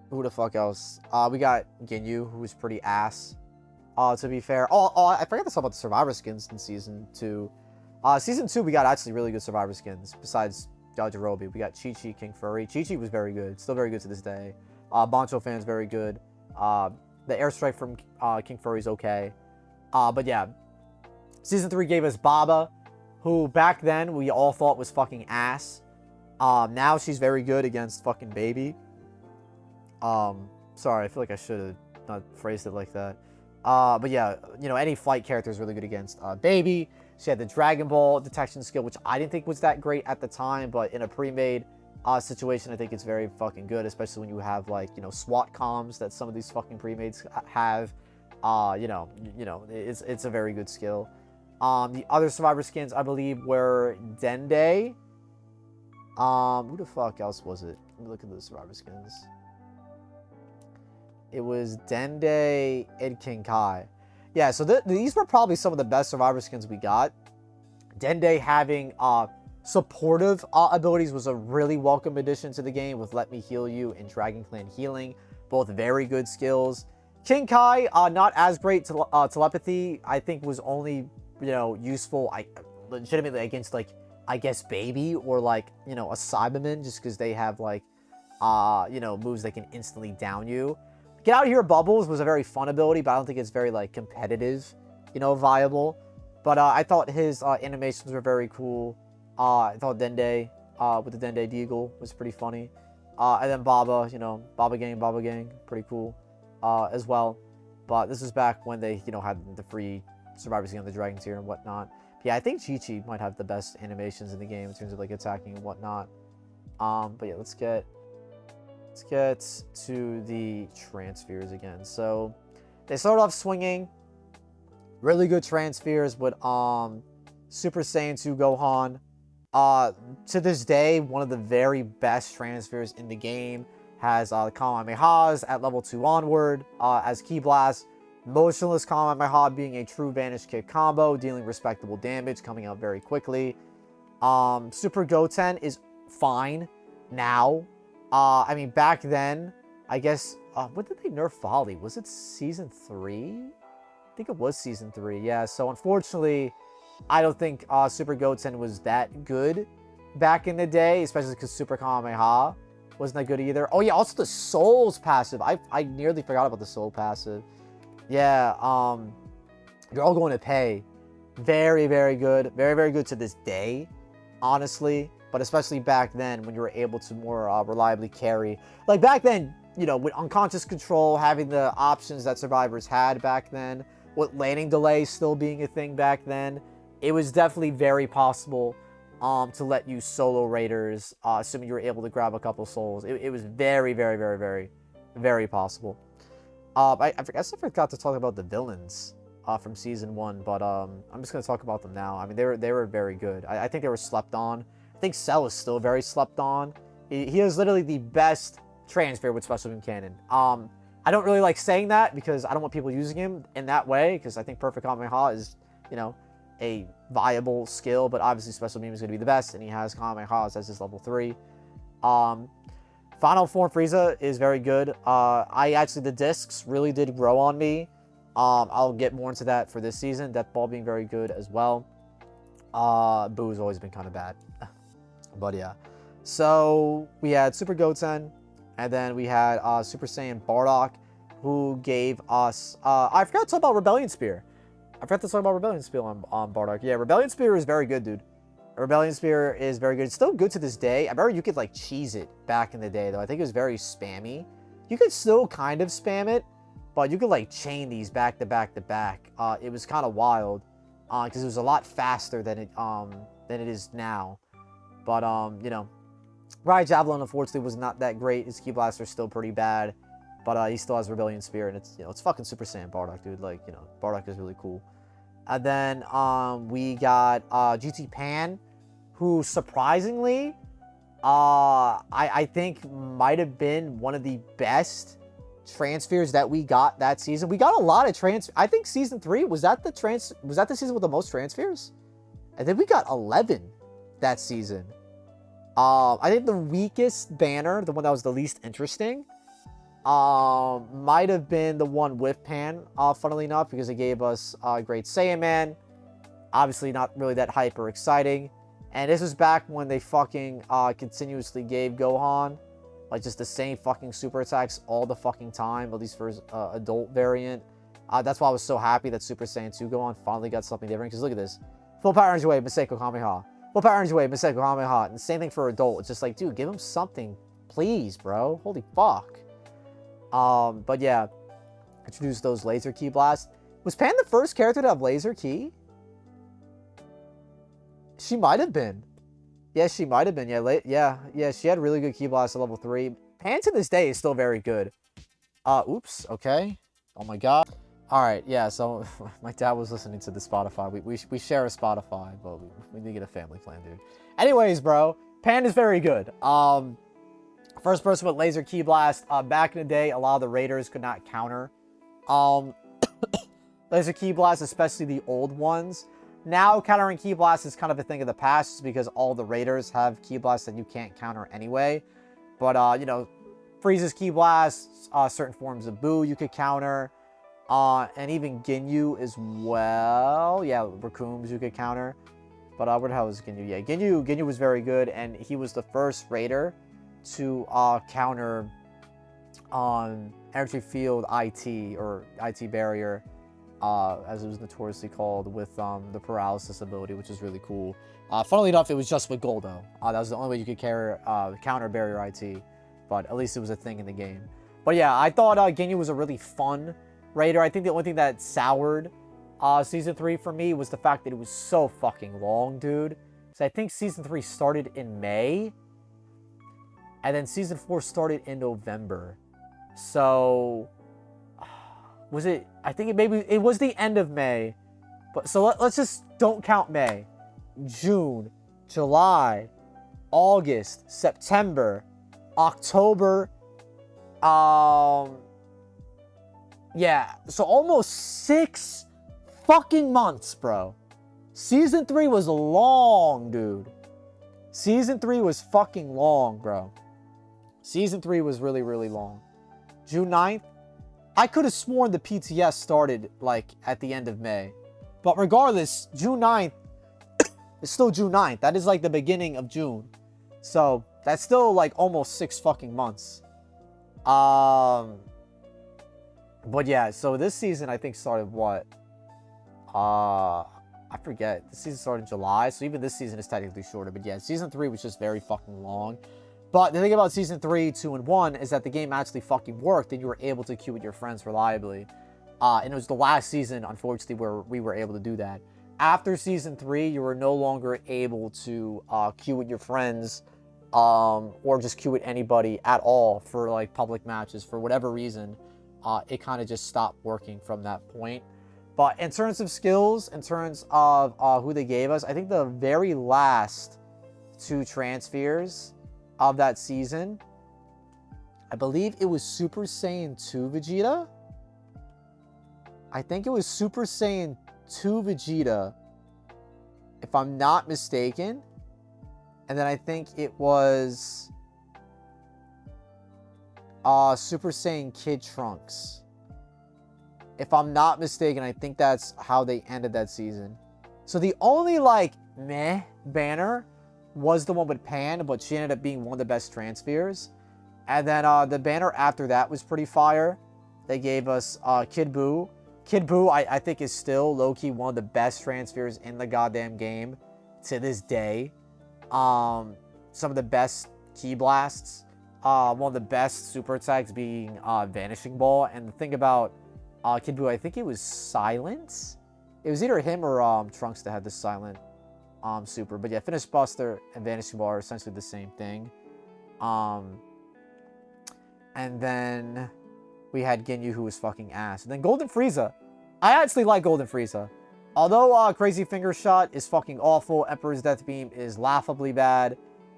who the fuck else? We got Ginyu, who was pretty ass. To be fair. I forgot to talk about the Survivor skins in Season 2. Season 2, we got actually really good Survivor skins. Besides Yajirobe, we got Chi-Chi, King Furry. Chi-Chi was very good. Still very good to this day. Bancho fan's very good. The airstrike from King Furry's okay. But yeah. Season 3 gave us Baba, who back then we all thought was fucking ass. Now she's very good against fucking Baby. Sorry, I feel like I should have not phrased it like that. But yeah, you know, any fight character is really good against Baby. She had the Dragon Ball detection skill, which I didn't think was that great at the time, but in a pre-made situation, I think it's very fucking good, especially when you have, like, you know, SWAT comms that some of these fucking pre-mades have. You know, it's a very good skill. The other Survivor skins, I believe, were Dende. Who the fuck else was it? Let me look at the Survivor skins. It was Dende and King Kai. Yeah, so these were probably some of the best Survivor skins we got. Dende having supportive abilities was a really welcome addition to the game with Let Me Heal You and Dragon Clan Healing. Both very good skills. King Kai, not as great telepathy. I think was only, you know, useful legitimately against, like, I guess Baby or, like, you know, a Cyberman, just because they have, like, you know, moves that can instantly down you. Get Out of Here Bubbles was a very fun ability, but I don't think it's very, like, competitive, you know, viable. But I thought his animations were very cool. I thought Dende with the Dende Deagle was pretty funny. And then Baba, you know, Baba Gang, pretty cool as well. But this is back when they, you know, had the free Survivor skin on the Dragon tier and whatnot. But yeah, I think Chi-Chi might have the best animations in the game in terms of, like, attacking and whatnot. But yeah, let's get to the Transpheres again. So they started off swinging. Really good Transpheres with Super Saiyan 2 Gohan. To this day, one of the very best Transpheres in the game. Has Kamehamehas at level 2 onward as Ki Blast. Motionless Kamehameha being a true Vanish Kick combo, dealing respectable damage, coming out very quickly. Super Goten is fine now. I mean, back then, I guess, when did they nerf Volley? Was it Season 3? I think it was Season 3, yeah. So, unfortunately, I don't think Super Goten was that good back in the day, especially because Super Kamehameha wasn't that good either. Oh, yeah, also the Soul's passive. I nearly forgot about the Soul passive. Yeah, you're all going to pay. Very, very good. Very, very good to this day, honestly. But especially back then when you were able to more reliably carry. Like back then, you know, with unconscious control, having the options that survivors had back then, with landing delays still being a thing back then, it was definitely very possible to let you solo raiders, assuming you were able to grab a couple souls. It was very, very, very, very, very possible. I guess I forgot to talk about the villains from Season 1, but I'm just going to talk about them now. I mean, they were very good. I think they were slept on. I think Cell is still very slept on. He is literally the best Transphere with Special Beam Cannon. I don't really like saying that because I don't want people using him in that way, because I think Perfect Kamehameha is, you know, a viable skill, but obviously Special Beam is going to be the best, and he has Kamehamehas as his level 3. Final Form Frieza is very good. The discs really did grow on me. I'll get more into that for this season. Death Ball being very good as well. Boo's always been kind of bad. But yeah. So we had Super Goten, and then we had Super Saiyan Bardock, who gave us... I forgot to talk about Rebellion Spear. I forgot to talk about Rebellion Spear on Bardock. Yeah, Rebellion Spear is very good, dude. Rebellion Spear is very good. It's still good to this day. I remember you could, like, cheese it back in the day, though. I think it was very spammy. You could still kind of spam it, but you could, like, chain these back to back to back. It was kind of wild, because it was a lot faster than it is now. But, you know, Riot Javelin, unfortunately, was not that great. His Key Blaster is still pretty bad. But he still has Rebellion Spirit, and it's, you know, it's fucking Super Saiyan Bardock, dude. Like, you know, Bardock is really cool. And then we got GT Pan, who surprisingly, I think might have been one of the best transfers that we got that season. We got a lot of I think season 3 was that the season with the most transfers? I think we got 11 that season. I think the weakest banner, the one that was the least interesting, might have been the one with Pan, funnily enough, because it gave us Great Saiyan Man. Obviously not really that hyper exciting. And this was back when they fucking continuously gave Gohan like just the same fucking super attacks all the fucking time, at least for his adult variant. That's why I was so happy that Super Saiyan 2 Gohan finally got something different, because look at this. Full Power Energy Wave, Miseko Kamehameha. Full Power Energy Wave, Miseko Kamehameha. And the same thing for adult. It's just like, dude, give him something, please, bro. Holy fuck. But yeah, introduced those laser key blasts. Was Pan the first character to have laser key? She might have been. Yeah, she might have been. Yeah, she had really good key blasts at level 3. Pan to this day is still very good. Oops, okay. Oh my god. Alright, yeah, so my dad was listening to the Spotify. We share a Spotify, but we need to get a family plan, dude. Anyways, bro, Pan is very good. First person with laser key blast. Back in the day, a lot of the raiders could not counter laser key blast, especially the old ones. Now, countering key blast is kind of a thing of the past because all the raiders have key blasts that you can't counter anyway. But, you know, Frieza's key blasts, certain forms of Boo you could counter, and even Ginyu as well. Yeah, Raccoons you could counter. But where the hell is Ginyu? Yeah, Ginyu was very good, and he was the first raider to counter Energy Field IT, or IT Barrier, as it was notoriously called, with the Paralysis ability, which is really cool. Funnily enough, it was just with Goldo. That was the only way you could counter Barrier IT, but at least it was a thing in the game. But yeah, I thought Ginyu was a really fun raider. I think the only thing that soured Season 3 for me was the fact that it was so fucking long, dude. So I think Season 3 started in May, and then Season 4 started in November. So was it? I think it was the end of May. But so let's just don't count May. June, July, August, September, October. Yeah, so almost 6 fucking months, bro. Season 3 was long, dude. Season 3 was fucking long, bro. Season 3 was really, really long. June 9th, I could have sworn the PTS started, like, at the end of May. But regardless, June 9th, it's still June 9th. That is, like, the beginning of June. So, that's still, like, almost 6 fucking months. But yeah, so this season, I think, started what? I forget. This season started in July, so even this season is technically shorter. But yeah, Season 3 was just very fucking long. But the thing about Season 3, 2, and 1 is that the game actually fucking worked, and you were able to queue with your friends reliably. And it was the last season, unfortunately, where we were able to do that. After Season 3, you were no longer able to queue with your friends, or just queue with anybody at all for, like, public matches. For whatever reason, it kind of just stopped working from that point. But in terms of skills, in terms of who they gave us, I think the very last 2 transfers of that season, I believe it was Super Saiyan 2 Vegeta. I think it was Super Saiyan 2 Vegeta, if I'm not mistaken. And then I think it was Super Saiyan Kid Trunks. If I'm not mistaken, I think that's how they ended that season. So the only, like, meh banner was the one with Pan, but she ended up being one of the best transfers. And then the banner after that was pretty fire. They gave us Kid Buu. Kid Buu, I think, is still low-key one of the best transfers in the goddamn game to this day. Some of the best key blasts. One of the best super attacks being Vanishing Ball. And the thing about Kid Buu, I think it was Silence. It was either him or Trunks that had the silent super. But yeah, Finish Buster and Vanishing Ball are essentially the same thing. And then we had Ginyu, who was fucking ass. And then Golden Frieza. I actually like Golden Frieza. Although Crazy Finger Shot is fucking awful, Emperor's Death Beam is laughably bad.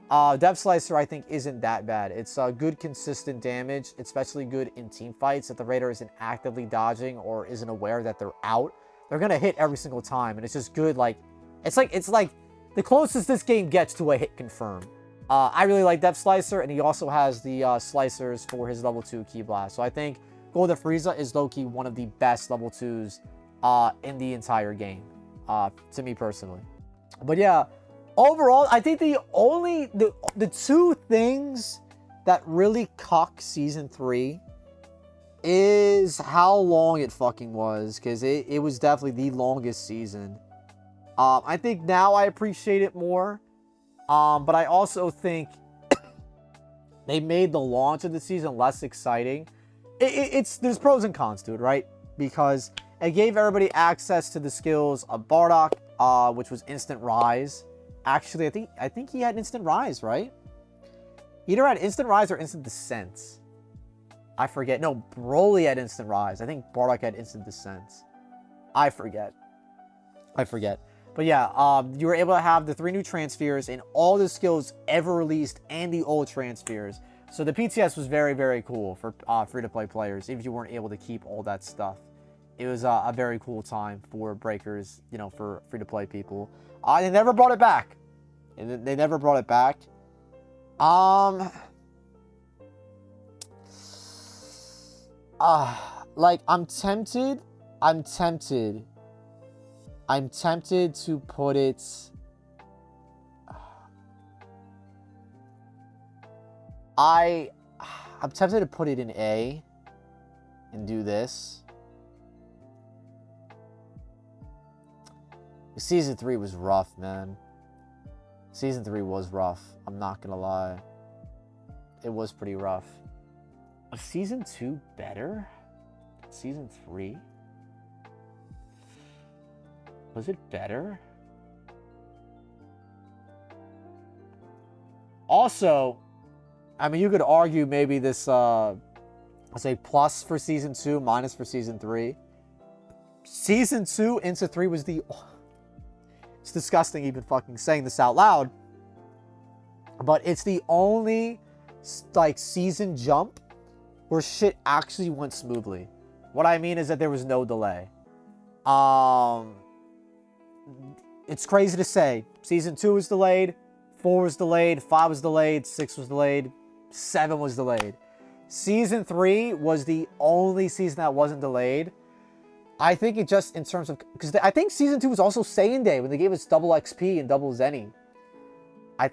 Depth Slicer, I think, isn't that bad. It's good, consistent damage, especially good in team fights. If the Raider isn't actively dodging or isn't aware that they're out, they're gonna hit every single time, and it's just good. It's like the closest this game gets to a hit confirm. I really like Depth Slicer, and he also has the slicers for his level 2 Ki Blast. So I think Golden Frieza is low-key one of the best level 2s in the entire game, to me personally. But yeah, overall, I think the two things that really cuck Season 3 is how long it fucking was, because it was definitely the longest season. I think now I appreciate it more, but I also think they made the launch of the season less exciting. There's pros and cons to it, right? Because it gave everybody access to the skills of Bardock, which was Instant Rise. Actually, I think he had Instant Rise, right? He either had Instant Rise or Instant Descent. I forget. No, Broly had Instant Rise. I think Bardock had Instant Descent. I forget. But yeah, you were able to have the 3 new Transpheres and all the skills ever released and the old Transpheres. So the PTS was very, very cool for free-to-play players, even if you weren't able to keep all that stuff. It was a very cool time for breakers, you know, for free-to-play people. They never brought it back. They never brought it back. Like, I'm tempted to put it... I'm tempted to put it in A and do this. Season 3 was rough, man. Season 3 was rough. I'm not gonna lie. It was pretty rough. Was Season 2 better? Season 3? Was it better? Also, I mean, you could argue maybe this, let's say plus for Season 2, minus for Season 3. Season 2 into 3 was the... It's disgusting even fucking saying this out loud. But it's the only, like, season jump where shit actually went smoothly. What I mean is that there was no delay. It's crazy to say. Season 2 was delayed. 4 was delayed. 5 was delayed. 6 was delayed. 7 was delayed. Season 3 was the only season that wasn't delayed. I think it just in terms of... Because I think Season 2 was also Saiyan Day when they gave us double XP and double Zenny. I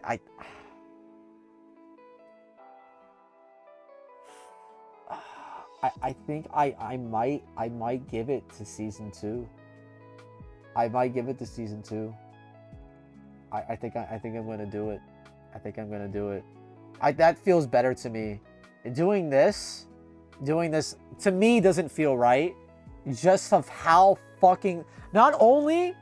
think I might give it to Season 2. I might give it to Season 2. I think I'm gonna do it. I think I'm gonna do it. That feels better to me. Doing this to me doesn't feel right. Just of how fucking... Not only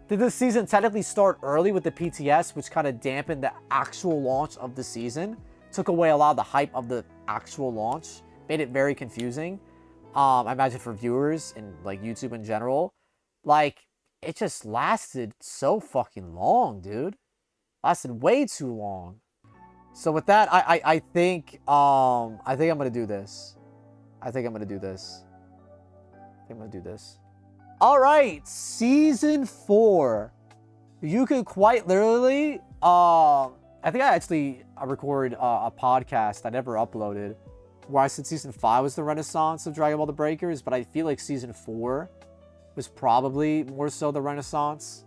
did this season technically start early with the PTS, which kind of dampened the actual launch of the season, took away a lot of the hype of the actual launch, made it very confusing. I imagine for viewers and like YouTube in general, like it just lasted so fucking long, dude. Lasted way too long. So with that, I think I'm gonna do this. I think I'm gonna do this. All right, Season 4. You could quite literally, I think I recorded a podcast I never uploaded where I said Season 5 was the renaissance of Dragon Ball The Breakers, but I feel like Season 4 was probably more so the renaissance.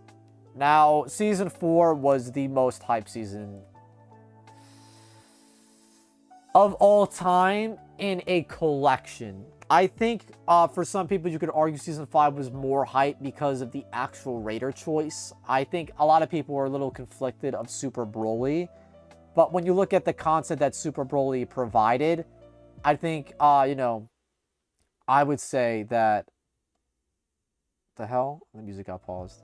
Now, Season 4 was the most hyped season of all time in a collection. I think for some people, you could argue Season 5 was more hype because of the actual Raider choice. I think a lot of people were a little conflicted of Super Broly. But when you look at the content that Super Broly provided, I think, you know, I would say that... The hell? The music got paused.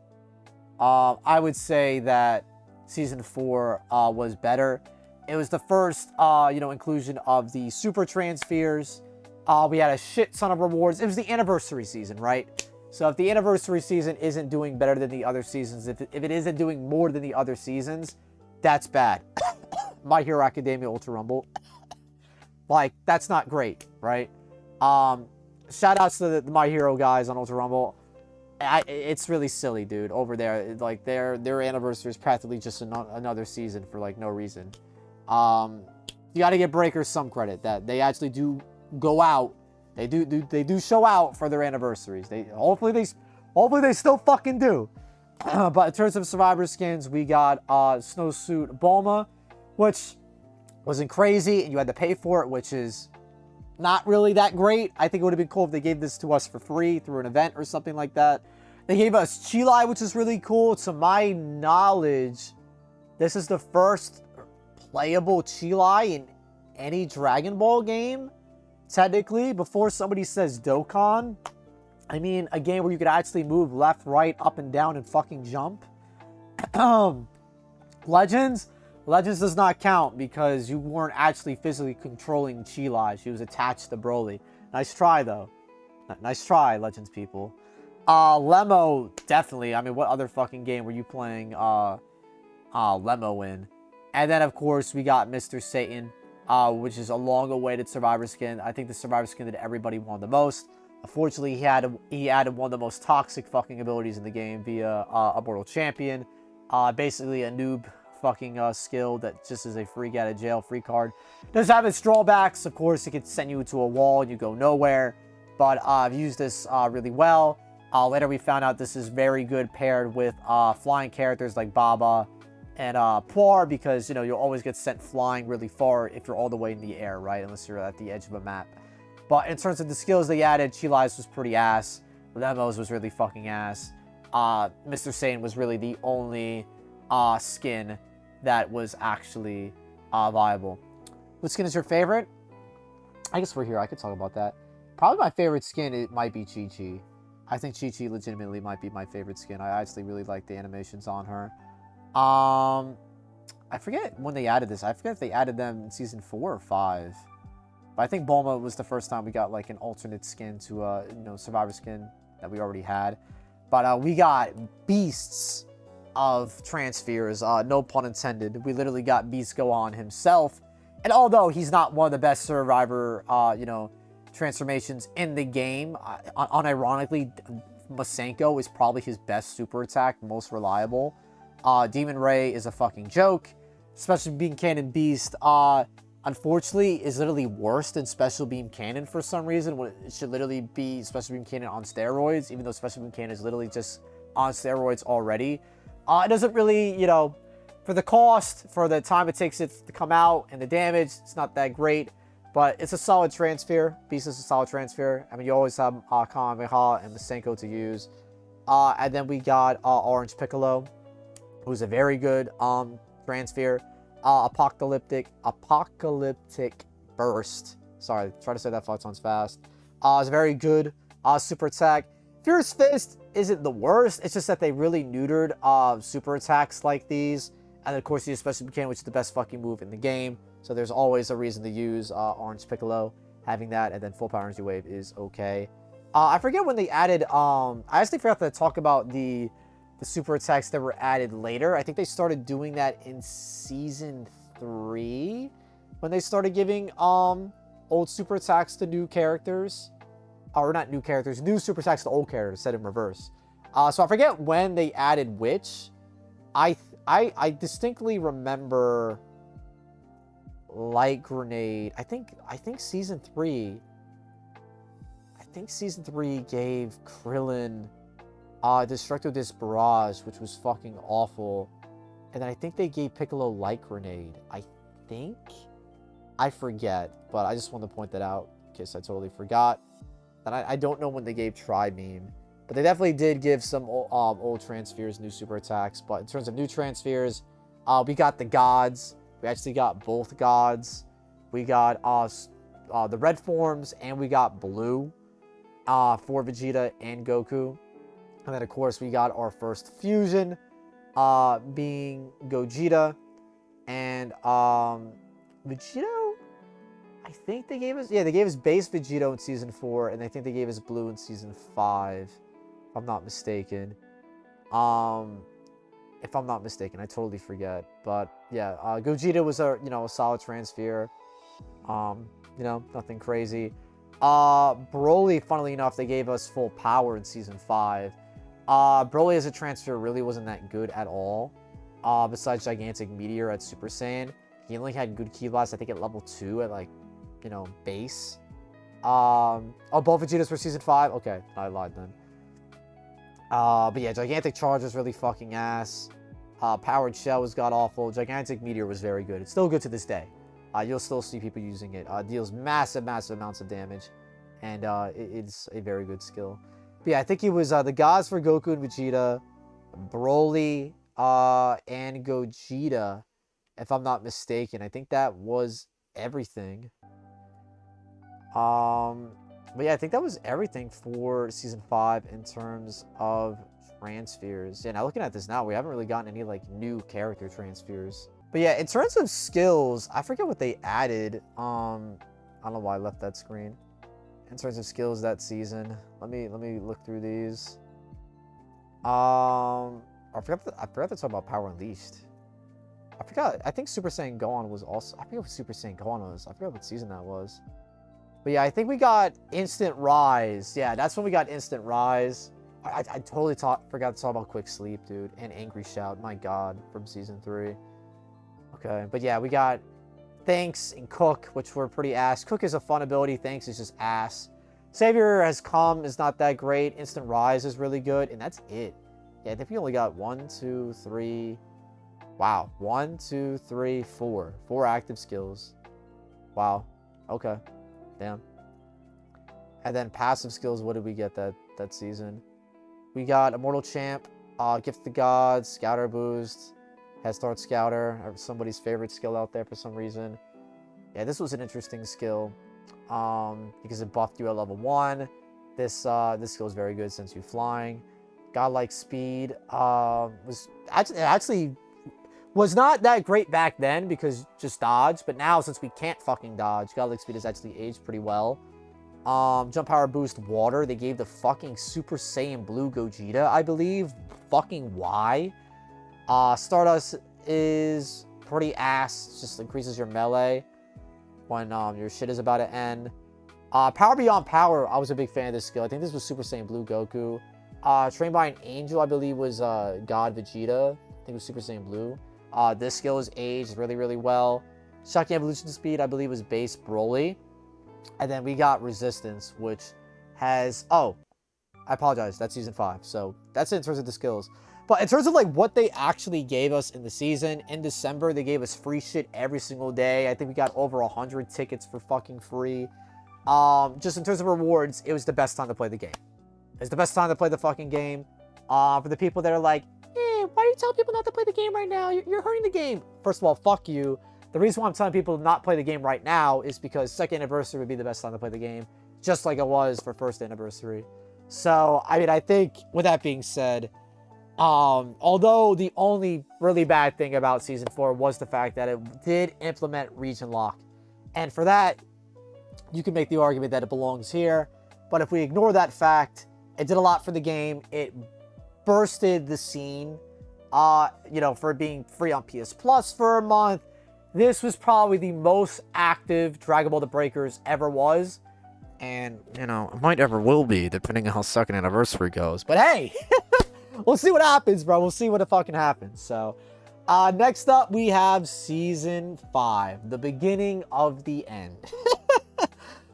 I would say that Season 4 was better. It was the first, inclusion of the super transfers. We had a shit ton of rewards. It was the anniversary season, right? So if the anniversary season isn't doing better than the other seasons, if it isn't doing more than the other seasons, that's bad. My Hero Academia Ultra Rumble. Like, that's not great, right? Shout outs to the My Hero guys on Ultra Rumble. It's really silly, dude, over there. Like, their anniversary is practically just another season for, like, no reason. You got to give Breakers some credit that they actually do go out. They do show out for their anniversaries. Hopefully they still fucking do. But in terms of survivor skins, we got Snowsuit Bulma, which wasn't crazy, and you had to pay for it, which is not really that great. I think it would have been cool if they gave this to us for free through an event or something like that. They gave us Chilai, which is really cool. To my knowledge, this is the first playable Chilai in any Dragon Ball game, technically, before somebody says Dokkan. I mean, a game where you could actually move left, right, up, and down and fucking jump. Legends does not count because you weren't actually physically controlling Chilai. She was attached to Broly. Nice try, though. Nice try, Legends people. Lemo, definitely. I mean, what other fucking game were you playing Lemo in? And then, of course, we got Mr. Satan, which is a long-awaited Survivor skin. I think the Survivor skin that everybody wanted the most. Unfortunately, he added one of the most toxic fucking abilities in the game via a Mortal Champion. Basically, a noob fucking skill that just is a free get out of jail free card. Does have its drawbacks. Of course, it could send you to a wall and you go nowhere. But I've used this really well. Later, we found out this is very good paired with flying characters like Baba and Poir, because, you know, you'll always get sent flying really far if you're all the way in the air, right? Unless you're at the edge of a map. But in terms of the skills they added, Chilai's was pretty ass. Lemo's was really fucking ass. Mr. Satan was really the only skin that was actually viable. What skin is your favorite? I guess we're here. I could talk about that. Probably my favorite skin, it might be Chi-Chi. I think Chi-Chi legitimately might be my favorite skin. I actually really like the animations on her. I forget when they added this. I forget if they added them in season 4 or 5. But I think Bulma was the first time we got like an alternate skin to Survivor skin that we already had. But we got beasts of Transpheres, no pun intended. We literally got Beast Gohan himself. And although he's not one of the best Survivor, transformations in the game, unironically, Masenko is probably his best super attack, most reliable. Demon Ray is a fucking joke. Special Beam Cannon Beast, unfortunately, is literally worse than Special Beam Cannon for some reason. When it should literally be Special Beam Cannon on steroids, even though Special Beam Cannon is literally just on steroids already. It doesn't really, for the cost, for the time it takes it to come out, and the damage, it's not that great. But it's a solid transfer. Beast is a solid transfer. I mean, you always have Kamehameha and Masenko to use. And then we got Orange Piccolo, who's a very good transfer. Apocalyptic Burst. Sorry, try to say that 5 times fast. It's very good super attack. Fierce Fist isn't the worst. It's just that they really neutered super attacks like these. And of course, you Special Beam Cannon, which is the best fucking move in the game. So there's always a reason to use Orange Piccolo. Having that and then full power energy wave is okay. I forget when they added. I actually forgot to talk about the super attacks that were added later. I think they started doing that in season 3 when they started giving old super attacks to new characters, or not new characters, new super attacks to old characters, set in reverse. So I forget when they added which. I distinctly remember Light Grenade. I think season 3. I think season 3 gave Krillin Destructo Disc Barrage, which was fucking awful. And then I think they gave Piccolo Light Grenade. I think? I forget, but I just wanted to point that out in case I totally forgot. And I don't know when they gave Tri-Beam. But they definitely did give some old transfers new super attacks. But in terms of new transfers, we got the gods. We actually got both gods. We got the red forms, and we got blue for Vegeta and Goku. And then, of course, we got our first fusion, being Gogeta. And Vegito, I think they gave us, yeah, they gave us base Vegito in Season 4, and I think they gave us blue in Season 5, if I'm not mistaken. If I'm not mistaken, I totally forget. But, yeah, Gogeta was a, you know, a solid Transphere. You know, nothing crazy. Broly, funnily enough, they gave us full power in Season 5. Broly as a Transphere really wasn't that good at all. Besides Gigantic Meteor at Super Saiyan. He only had good Ki Blast, I think, at level 2 at, like, you know, base. Oh, both Vegetas for Season 5? Okay, I lied then. But yeah, Gigantic Charge was really fucking ass. Powered Shell was god-awful. Gigantic Meteor was very good. It's still good to this day. You'll still see people using it. Deals massive, massive amounts of damage. And it's a very good skill. But yeah, I think it was the gods for Goku and Vegeta, Broly, and Gogeta, if I'm not mistaken. I think that was everything. But yeah, I think that was everything for Season 5 in terms of transfers. Yeah, now looking at this now, we haven't really gotten any, like, new character transfers. But yeah, in terms of skills, I forget what they added. I don't know why I left that screen. In terms of skills that season. Let me look through these. I forgot to talk about Power Unleashed. I think Super Saiyan Gohan was also, I forget what Super Saiyan Gohan was. I forgot what season that was. But yeah, I think we got Instant Rise. Yeah, that's when we got Instant Rise. I totally forgot to talk about Quick Sleep, dude. And Angry Shout, my god, from Season 3. Okay, but yeah, we got Thanks and Cook, which were pretty ass. Cook is a fun ability. Thanks is just ass. Savior Has Come is not that great. Instant Rise is really good. And that's it. Yeah, I think we only got 1, 2, 3... Wow. 1, 2, 3, 4. 4 active skills. Wow. Okay. Damn. And then passive skills, what did we get that season? We got Immortal Champ, Gift of the Gods, Scouter Boost, Head Start Scouter, somebody's favorite skill out there for some reason. Yeah, this was an interesting skill because it buffed you at level 1. This skill is very good since you're flying. Godlike Speed was actually was not that great back then because just dodge, but now since we can't fucking dodge, Godlike Speed has actually aged pretty well. Jump Power Boost Water, they gave the fucking Super Saiyan Blue Gogeta, I believe. Fucking why? Stardust is pretty ass, just increases your melee when your shit is about to end. Power Beyond Power, I was a big fan of this skill. I think this was Super Saiyan Blue Goku. Trained by an Angel, I believe, was God Vegeta. I think it was Super Saiyan Blue. This skill is aged really, really well. Shocking Evolution Speed, I believe, was base Broly. And then we got Resistance, which has... Oh, I apologize. That's Season 5. So that's it in terms of the skills. But in terms of, like, what they actually gave us in the season, in December, they gave us free shit every single day. I think we got over 100 tickets for fucking free. Just in terms of rewards, it was the best time to play the game. It's the best time to play the fucking game. For the people that are like, why are you telling people not to play the game right now? You're hurting the game. First of all, fuck you. The reason why I'm telling people to not play the game right now is because second anniversary would be the best time to play the game, just like it was for first anniversary. So, I mean, I think with that being said, although the only really bad thing about Season 4 was the fact that it did implement region lock. And for that, you can make the argument that it belongs here. But if we ignore that fact, it did a lot for the game. It bursted the scene, you know, for being free on PS Plus for a month. This was probably the most active Dragon Ball The Breakers ever was. And, you know, it might ever will be, depending on how second anniversary goes. But hey, we'll see what happens, bro. We'll see what fucking happens. So, next up, we have Season 5, the beginning of the end.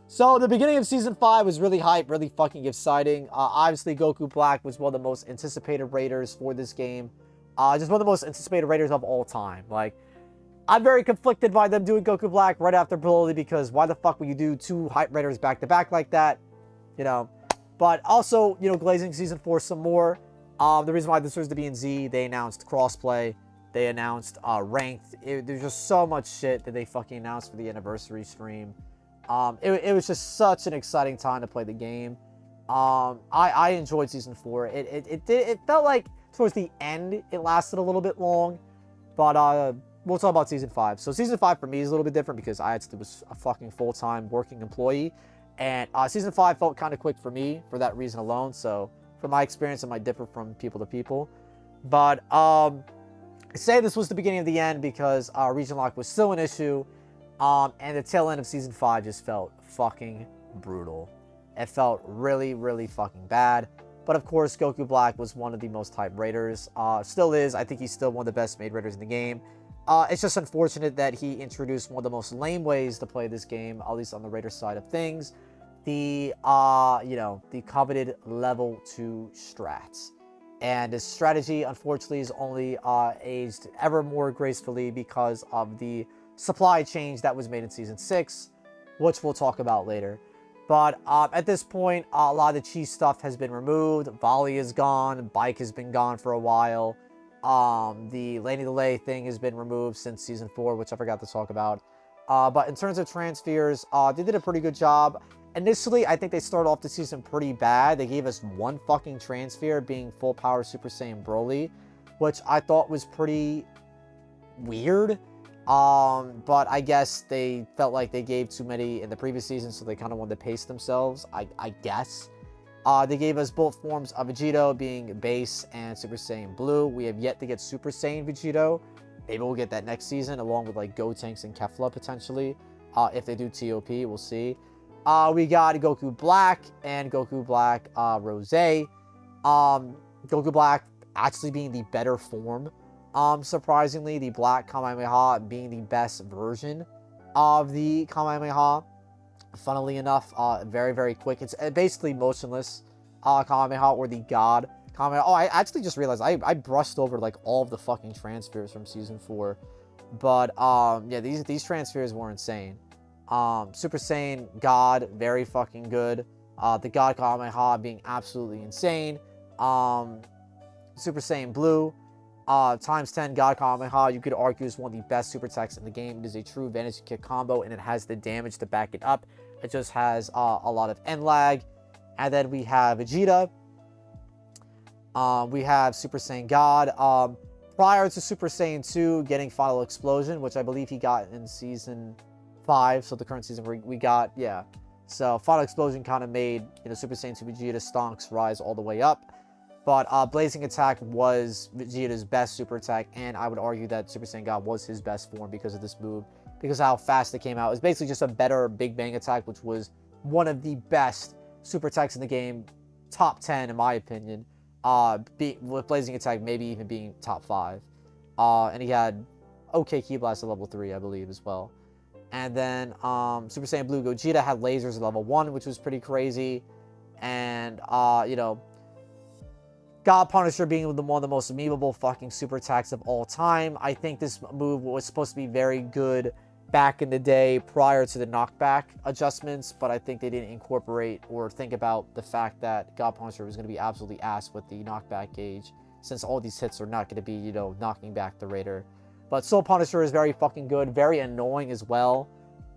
So, the beginning of Season 5 was really hype, really fucking exciting. Obviously, Goku Black was one of the most anticipated raiders for this game. Just one of the most anticipated raiders of all time. Like, I'm very conflicted by them doing Goku Black right after Broly because why the fuck would you do 2 hype raiders back to back like that? You know. But also, you know, glazing Season 4 some more. The reason why this was to be in Z, they announced Crossplay. They announced Ranked. There's just so much shit that they fucking announced for the anniversary stream. It was just such an exciting time to play the game. I enjoyed Season 4. It felt like towards the end it lasted a little bit long. But we'll talk about Season 5. So Season 5 for me is a little bit different because I actually was a fucking full-time working employee. And Season 5 felt kind of quick for me for that reason alone. So from my experience, it might differ from people to people. But I say this was the beginning of the end because region lock was still an issue. And the tail end of Season 5 just felt fucking brutal. It felt really, really fucking bad. But of course, Goku Black was one of the most hyped raiders. Still is. I think he's still one of the best made raiders in the game. It's just unfortunate that he introduced one of the most lame ways to play this game, at least on the raider side of things. The, the coveted level 2 strats. And this strategy, unfortunately, is only aged ever more gracefully because of the supply change that was made in Season 6, which we'll talk about later. But at this point, a lot of the cheese stuff has been removed. Volley is gone. Bike has been gone for a while. The Laney Delay thing has been removed since Season 4, which I forgot to talk about. But in terms of transfers, they did a pretty good job. Initially, I think they started off the season pretty bad. They gave us one fucking transfer, being Full Power Super Saiyan Broly, which I thought was pretty weird. But I guess they felt like they gave too many in the previous season, so they kind of wanted to pace themselves, I guess. They gave us both forms of Vegito, being Base and Super Saiyan Blue. We have yet to get Super Saiyan Vegito. Maybe we'll get that next season, along with like Gotenks and Kefla, potentially. If they do TOP, we'll see. We got Goku Black and Goku Black Rose. Goku Black actually being the better form. Surprisingly, the Black Kamehameha being the best version of the Kamehameha. Funnily enough, very, very quick. It's basically motionless Kamehameha, or the God Kamehameha. Oh, I actually just realized I brushed over like all of the fucking transfers from Season 4. But yeah, these transfers were insane. Super Saiyan God, very fucking good. The God Kamehameha being absolutely insane. Super Saiyan Blue, times 10 God Kamehameha, you could argue is one of the best super attacks in the game. It is a true vanity kick combo, and it has the damage to back it up. It just has a lot of end lag. And then we have Vegeta. We have Super Saiyan God. Prior to Super Saiyan 2 getting Final Explosion, which I believe he got in Season 5, so the current season we got, yeah. So Final Explosion kind of made, Super Saiyan 2 Vegeta stonks rise all the way up. But Blazing Attack was Vegeta's best super attack, and I would argue that Super Saiyan God was his best form because of this move, because of how fast it came out. It was basically just a better Big Bang attack, which was one of the best super attacks in the game, top 10 in my opinion. With Blazing Attack maybe even being top 5. And he had okay Ki Blast at level 3, I believe, as well. And then Super Saiyan Blue Gogeta had lasers at level 1, which was pretty crazy. And, God Punisher being one of the most memeable fucking super attacks of all time. I think this move was supposed to be very good back in the day prior to the knockback adjustments, but I think they didn't incorporate or think about the fact that God Punisher was going to be absolutely ass with the knockback gauge, since all these hits are not going to be, knocking back the Raider. But Soul Punisher is very fucking good, very annoying as well.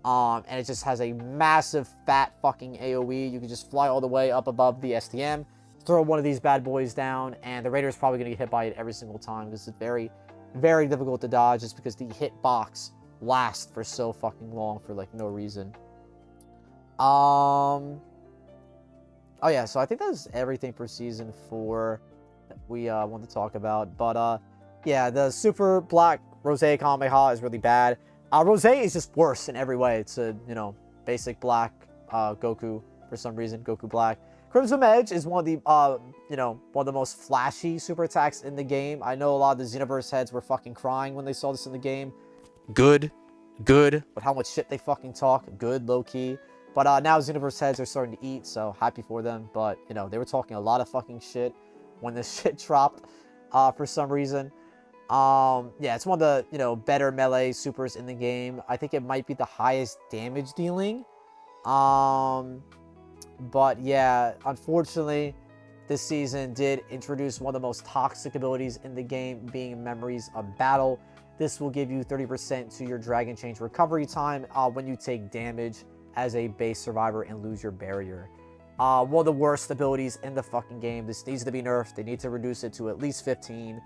And it just has a massive fat fucking AoE. You can just fly all the way up above the STM, throw one of these bad boys down, and the Raider is probably going to get hit by it every single time. This is very, very difficult to dodge just because the hitbox lasts for so fucking long for like no reason. Oh yeah, so I think that's everything for Season 4 that we want to talk about. But yeah, the Super Black Rose Kamehameha is really bad. Rose is just worse in every way. It's a, basic black Goku for some reason, Goku Black. Crimson Edge is one of the, one of the most flashy super attacks in the game. I know a lot of the Xenoverse heads were fucking crying when they saw this in the game. Good. But how much shit they fucking talk. Good, low-key. But now Xenoverse heads are starting to eat, so happy for them. But, they were talking a lot of fucking shit when this shit dropped for some reason. Yeah, it's one of the, better melee supers in the game. I think it might be the highest damage dealing. But yeah, unfortunately, this season did introduce one of the most toxic abilities in the game, being Memories of Battle. This will give you 30% to your Dragon Change recovery time when you take damage as a base survivor and lose your barrier. One of the worst abilities in the fucking game. This needs to be nerfed. They need to reduce it to at least 15.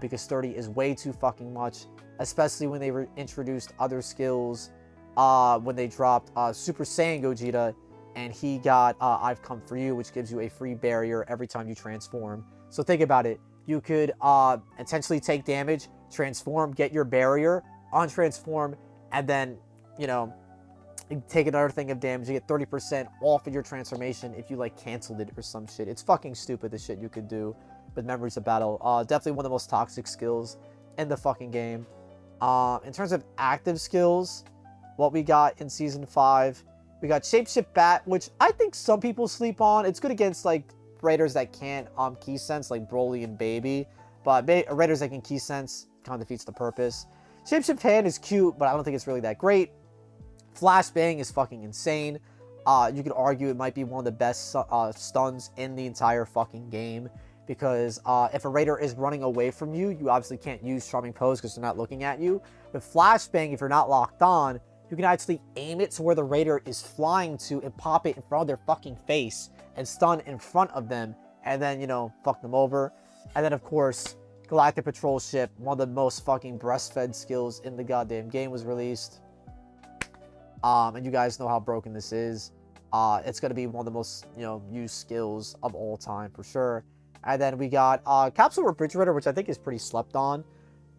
because 30 is way too fucking much, especially when they introduced other skills, when they dropped Super Saiyan Gogeta, and he got I've Come For You, which gives you a free barrier every time you transform. So think about it. You could intentionally take damage, transform, get your barrier, untransform, and then, you know, take another thing of damage. You get 30% off of your transformation if you, like, canceled it or some shit. It's fucking stupid, the shit you could do with Memories of Battle. Definitely one of the most toxic skills in the fucking game. In terms of active skills, what we got in Season 5, we got Shapeshift Bat, which I think some people sleep on. It's good against, like, raiders that can't Key Sense, like Broly and Baby. But raiders that can Key Sense kind of defeats the purpose. Shapeshift Hand is cute, but I don't think it's really that great. Flashbang is fucking insane. You could argue it might be one of the best stuns in the entire fucking game, because if a raider is running away from you, you obviously can't use Charming Pose because they're not looking at you. With Flashbang, if you're not locked on, you can actually aim it to where the raider is flying to and pop it in front of their fucking face and stun in front of them, and then, you know, fuck them over. And then, of course, Galactic Patrol Ship, one of the most fucking breastfed skills in the goddamn game, was released. And you guys know how broken this is. It's going to be one of the most, you know, used skills of all time for sure. And then we got Capsule Refrigerator, which I think is pretty slept on.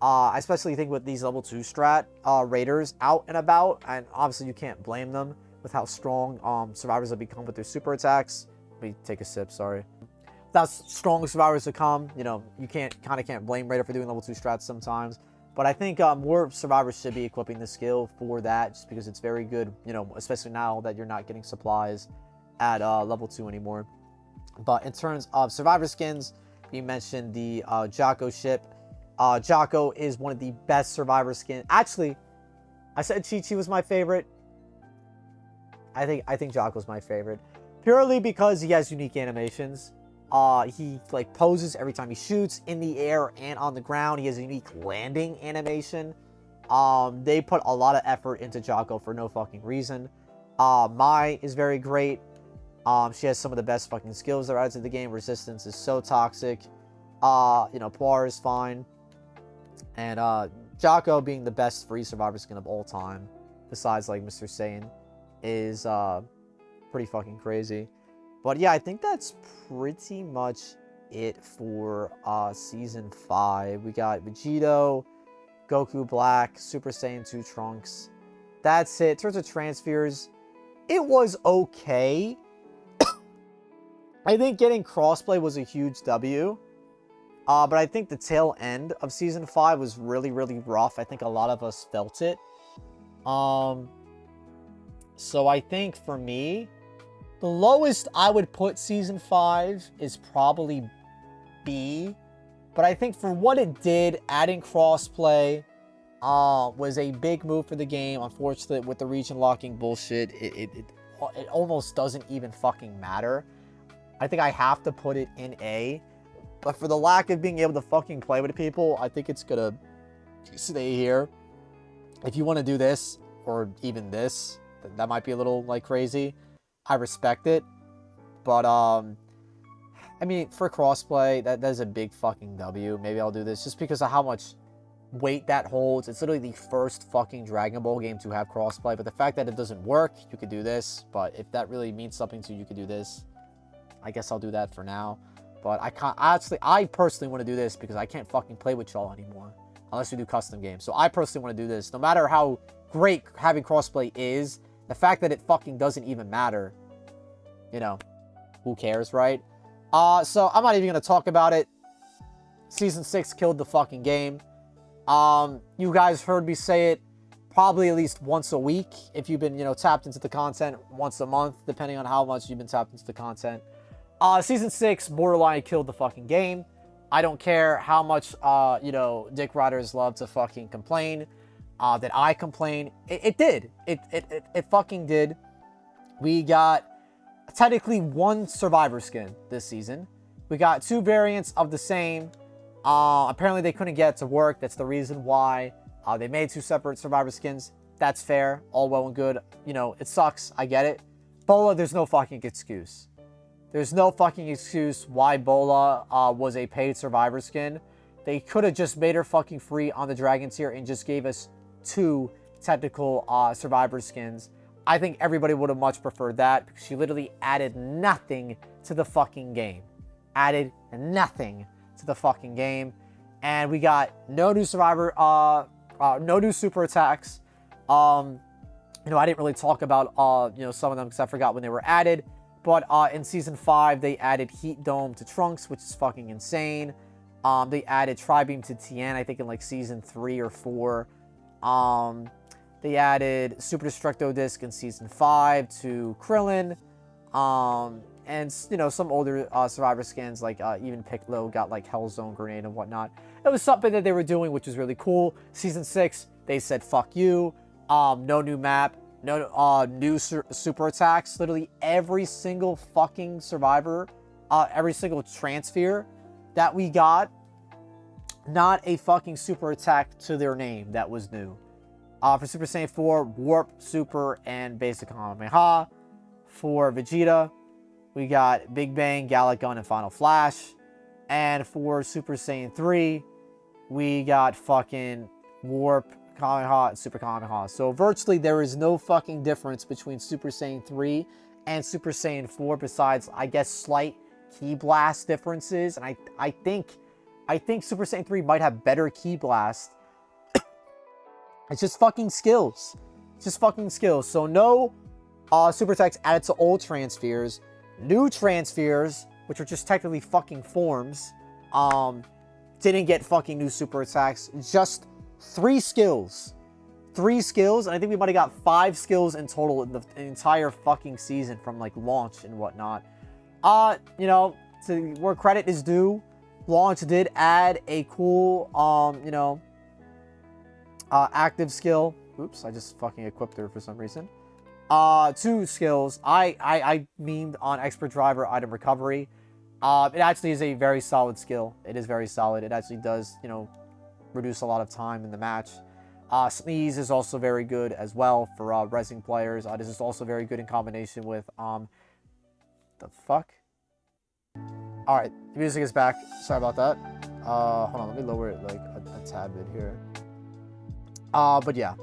I especially think with these level 2 strat raiders out and about, and obviously you can't blame them with how strong survivors have become with their super attacks. Let me take a sip, sorry. Without strong survivors become, you know, you can't blame Raider for doing level 2 strats sometimes. But I think more survivors should be equipping the skill for that, just because it's very good, you know, especially now that you're not getting supplies at level 2 anymore. But in terms of survivor skins, we mentioned the Jocko ship. Jocko is one of the best survivor skins. Actually, I said Chi-Chi was my favorite. I think Jocko's my favorite, purely because he has unique animations. He, like, poses every time he shoots in the air and on the ground. He has a unique landing animation. They put a lot of effort into Jocko for no fucking reason. Mai is very great. She has some of the best fucking skills that are added to the game. Resistance is so toxic. You know, Poir is fine. And Jocko, being the best free survivor skin of all time, besides, like, Mr. Saiyan, is pretty fucking crazy. But yeah, I think that's pretty much it for Season 5. We got Vegito, Goku Black, Super Saiyan 2 Trunks. That's it. In terms of transfers, it was okay. I think getting Crossplay was a huge W. But I think the tail end of Season 5 was really, really rough. I think a lot of us felt it. So I think for me, the lowest I would put Season 5 is probably B. But I think for what it did, adding Crossplay was a big move for the game. Unfortunately, with the region locking bullshit, it almost doesn't even fucking matter. I think I have to put it in A. But for the lack of being able to fucking play with people, I think it's gonna stay here. If you want to do this, or even this, that might be a little, like, crazy. I respect it. But, I mean, for Crossplay, that is a big fucking W. Maybe I'll do this just because of how much weight that holds. It's literally the first fucking Dragon Ball game to have Crossplay. But the fact that it doesn't work, you could do this. But if that really means something to you, you could do this. I guess I'll do that for now. But I personally want to do this because I can't fucking play with y'all anymore. Unless we do custom games. So I personally want to do this. No matter how great having Crossplay is, the fact that it fucking doesn't even matter, you know, who cares, right? So I'm not even going to talk about it. Season 6 killed the fucking game. You guys heard me say it probably at least once a week. If you've been, you know, tapped into the content, once a month, depending on how much you've been tapped into the content. Season 6 borderline killed the fucking game. I don't care how much, you know, dick riders love to fucking complain. That I complain. It did. It fucking did. We got technically one survivor skin this season. We got 2 variants of the same. Apparently they couldn't get it to work. That's the reason why they made 2 separate survivor skins. That's fair. All well and good. You know, it sucks. I get it. Bola, there's no fucking excuse. There's no fucking excuse why Bola was a paid survivor skin. They could have just made her fucking free on the Dragon tier and just gave us 2 technical Survivor skins. I think everybody would have much preferred that because she literally added nothing to the fucking game. Added nothing to the fucking game. And we got no new Survivor, no new super attacks. You know, I didn't really talk about, you know, some of them because I forgot when they were added. But in Season 5, they added Heat Dome to Trunks, which is fucking insane. They added Tri-Beam to Tien, I think in like Season 3 or 4. They added Super Destructo Disc in Season 5 to Krillin. And, you know, some older Survivor skins, like even Piccolo got like Hell Zone Grenade and whatnot. It was something that they were doing, which was really cool. Season 6, they said, fuck you. No new map. No new super attacks. Literally every single fucking Survivor, every single Transphere that we got, not a fucking super attack to their name that was new. For Super Saiyan 4, Warp, Super, and Basic Kamehameha. For Vegeta, we got Big Bang, Gallic Gun, and Final Flash. And for Super Saiyan 3, we got fucking Warp, Kamehameha, and Super Kamehameha. So virtually there is no fucking difference between Super Saiyan 3 and Super Saiyan 4 besides, I guess, slight Ki Blast differences. And I think Super Saiyan 3 might have better Ki Blast. It's just fucking skills. It's just fucking skills. So no super attacks added to old Transpheres. New Transpheres, which are just technically fucking forms, didn't get fucking new super attacks. Just 3 skills. 3 skills, and I think we might have got 5 skills in total in the entire fucking season from like launch and whatnot. You know, so where credit is due, launch did add a cool, you know, active skill. Oops, I just fucking equipped her for some reason. 2 skills. I memed on Expert Driver Item Recovery. It actually is a very solid skill. It is very solid. It actually does, you know, reduce a lot of time in the match. Sneeze is also very good as well for resing players. This is also very good in combination with the fuck. All right, the music is back. Sorry about that. Hold on, let me lower it like a tad bit here. But yeah,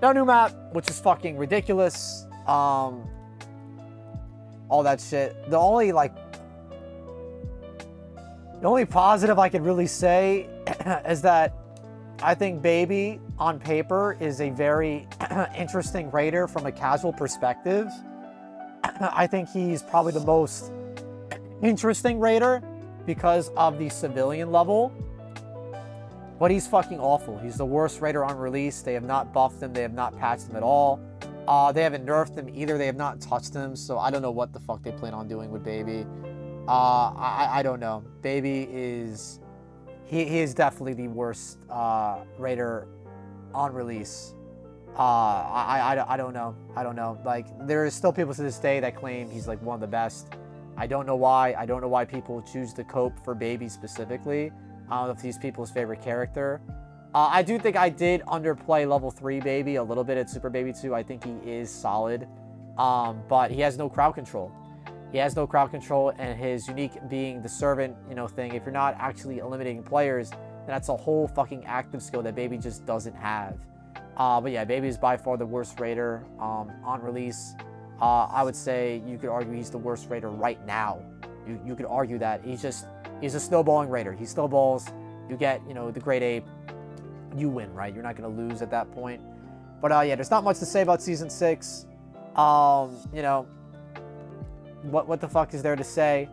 no new map, which is fucking ridiculous. All that shit. The only positive I could really say is that I think Baby on paper is a very interesting raider from a casual perspective. I think he's probably the most interesting raider because of the civilian level. But he's fucking awful. He's the worst raider on release. They have not buffed him. They have not patched him at all. They haven't nerfed him either. They have not touched him. So I don't know what the fuck they plan on doing with Baby. I don't know. Baby is... He is definitely the worst raider on release. I don't know. I don't know. Like, there are still people to this day that claim he's like one of the best. I don't know why. I don't know why people choose to cope for Baby specifically. I don't know if he's people's favorite character. I do think I did underplay level 3 Baby a little bit at Super Baby 2. I think he is solid. But he has no crowd control. He has no crowd control, and his unique being the servant, you know, thing. If you're not actually eliminating players, then that's a whole fucking active skill that Baby just doesn't have. But yeah, Baby is by far the worst raider on release. I would say you could argue he's the worst raider right now. You could argue that he's a snowballing raider. He snowballs. You get, you know, the Great Ape. You win, right? You're not gonna lose at that point. But yeah, there's not much to say about Season 6. You know. What the fuck is there to say?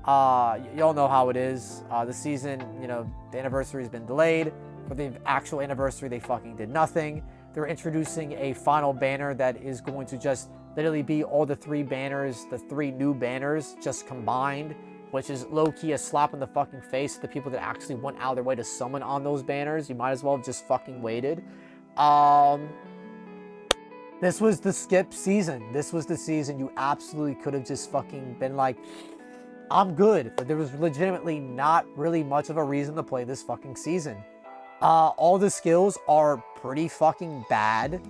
Y'all know how it is. The season, you know, the anniversary has been delayed. For the actual anniversary, they fucking did nothing. They're introducing a final banner that is going to just literally be all the 3 banners, the 3 new banners just combined, which is low-key a slap in the fucking face to the people that actually went out of their way to summon on those banners. You might as well have just fucking waited. This was the skip season. This was the season you absolutely could have just fucking been like, I'm good. But there was legitimately not really much of a reason to play this fucking season. All the skills are pretty fucking bad.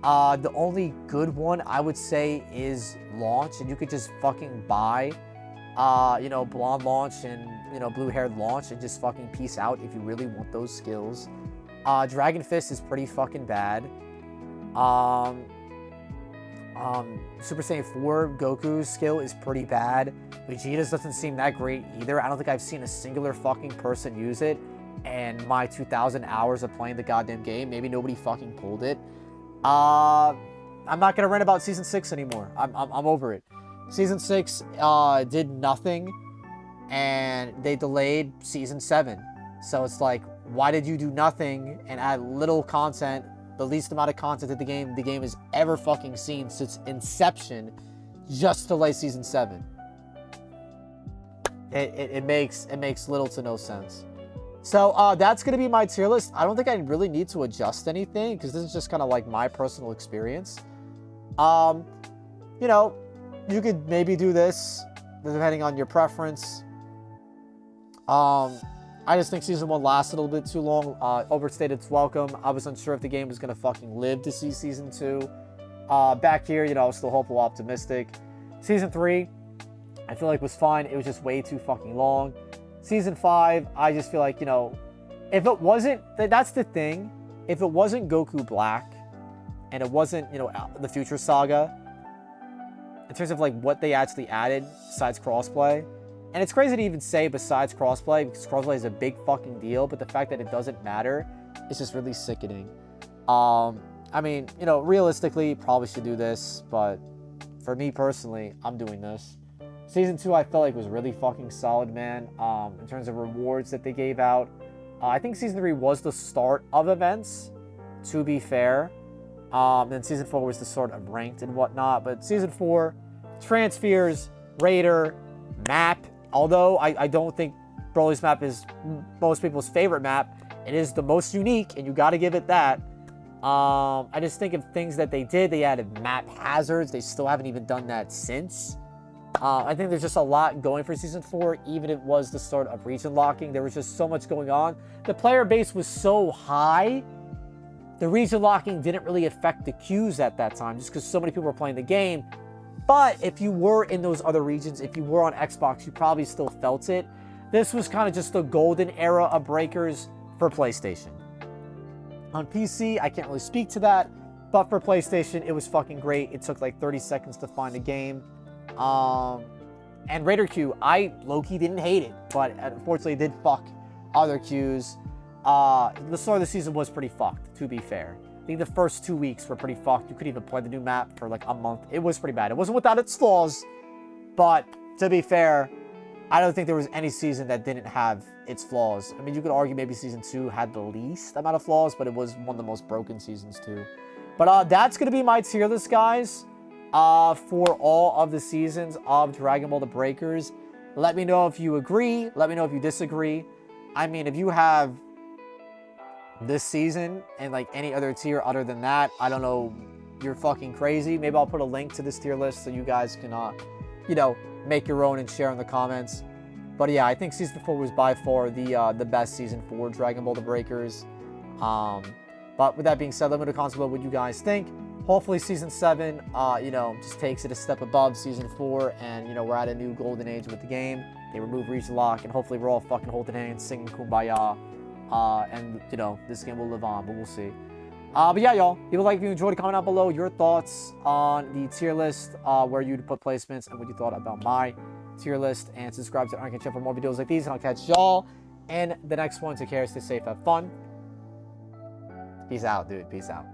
The only good one I would say is launch, and you could just fucking buy you know, blonde launch and, you know, blue-haired launch and just fucking peace out if you really want those skills. Dragon Fist is pretty fucking bad. Super Saiyan 4 Goku's skill is pretty bad. Vegeta's doesn't seem that great either. I don't think I've seen a singular fucking person use it. And my 2,000 hours of playing the goddamn game, maybe nobody fucking pulled it. I'm not gonna rant about Season 6 anymore. I'm over it. Season 6 did nothing, and they delayed Season 7. So it's like, why did you do nothing and add little content, the least amount of content that the game has ever fucking seen since inception, just to delay Season 7? It makes little to no sense. So that's going to be my tier list. I don't think I really need to adjust anything because this is just kind of like my personal experience. You know, you could maybe do this depending on your preference. I just think Season 1 lasted a little bit too long. Overstayed its welcome. I was unsure if the game was going to fucking live to see Season 2. Back here, you know, I was still hopeful, optimistic. Season 3, I feel like was fine. It was just way too fucking long. Season 5, I just feel like, you know, if it wasn't, that's the thing. If it wasn't Goku Black, and it wasn't, you know, the Future Saga, in terms of, like, what they actually added besides crossplay, and it's crazy to even say besides crossplay, because crossplay is a big fucking deal, but the fact that it doesn't matter is just really sickening. I mean, you know, realistically, probably should do this, but for me personally, I'm doing this. Season 2, I felt like was really fucking solid, man. In terms of rewards that they gave out. I think Season 3 was the start of events, to be fair. Then Season 4 was the sort of ranked and whatnot. But Season 4, Transpheres, Raider, map. Although I don't think Broly's map is most people's favorite map, it is the most unique, and you got to give it that. I just think of things that they did. They added map hazards. They still haven't even done that since. I think there's just a lot going for Season 4, even if it was the start of region locking. There was just so much going on. The player base was so high, the region locking didn't really affect the queues at that time, just because so many people were playing the game. But if you were in those other regions, if you were on Xbox, you probably still felt it. This was kind of just the golden era of breakers for PlayStation. On PC, I can't really speak to that, but for PlayStation, it was fucking great. It took like 30 seconds to find a game. And Raider Queue, I low-key didn't hate it, but unfortunately it did fuck other queues. The start of the season was pretty fucked, to be fair. I think the first 2 weeks were pretty fucked. You couldn't even play the new map for like a month. It was pretty bad. It wasn't without its flaws, but to be fair, I don't think there was any season that didn't have its flaws. I mean, you could argue maybe Season 2 had the least amount of flaws, but it was one of the most broken seasons too. But that's going to be my tier list, guys. For all of the seasons of Dragon Ball The Breakers. Let me know if you agree. Let me know if you disagree. I mean, if you have this season and like any other tier other than that, I don't know, you're fucking crazy. Maybe I'll put a link to this tier list so you guys can, you know, make your own and share in the comments. But yeah, I think Season 4 was by far the best season for Dragon Ball The Breakers. But with that being said, let me know in the comments below what you guys think. Hopefully Season 7, you know, just takes it a step above Season 4, and, you know, we're at a new golden age with the game. They remove region lock, and hopefully we're all fucking holding hands, singing Kumbaya, and, you know, this game will live on, but we'll see. But yeah, y'all, leave a like if you enjoyed. Comment down below your thoughts on the tier list, where you'd put placements, and what you thought about my tier list, and subscribe to the Ironcane channel for more videos like these, and I'll catch y'all in the next one. Take care, stay safe, have fun. Peace out, dude. Peace out.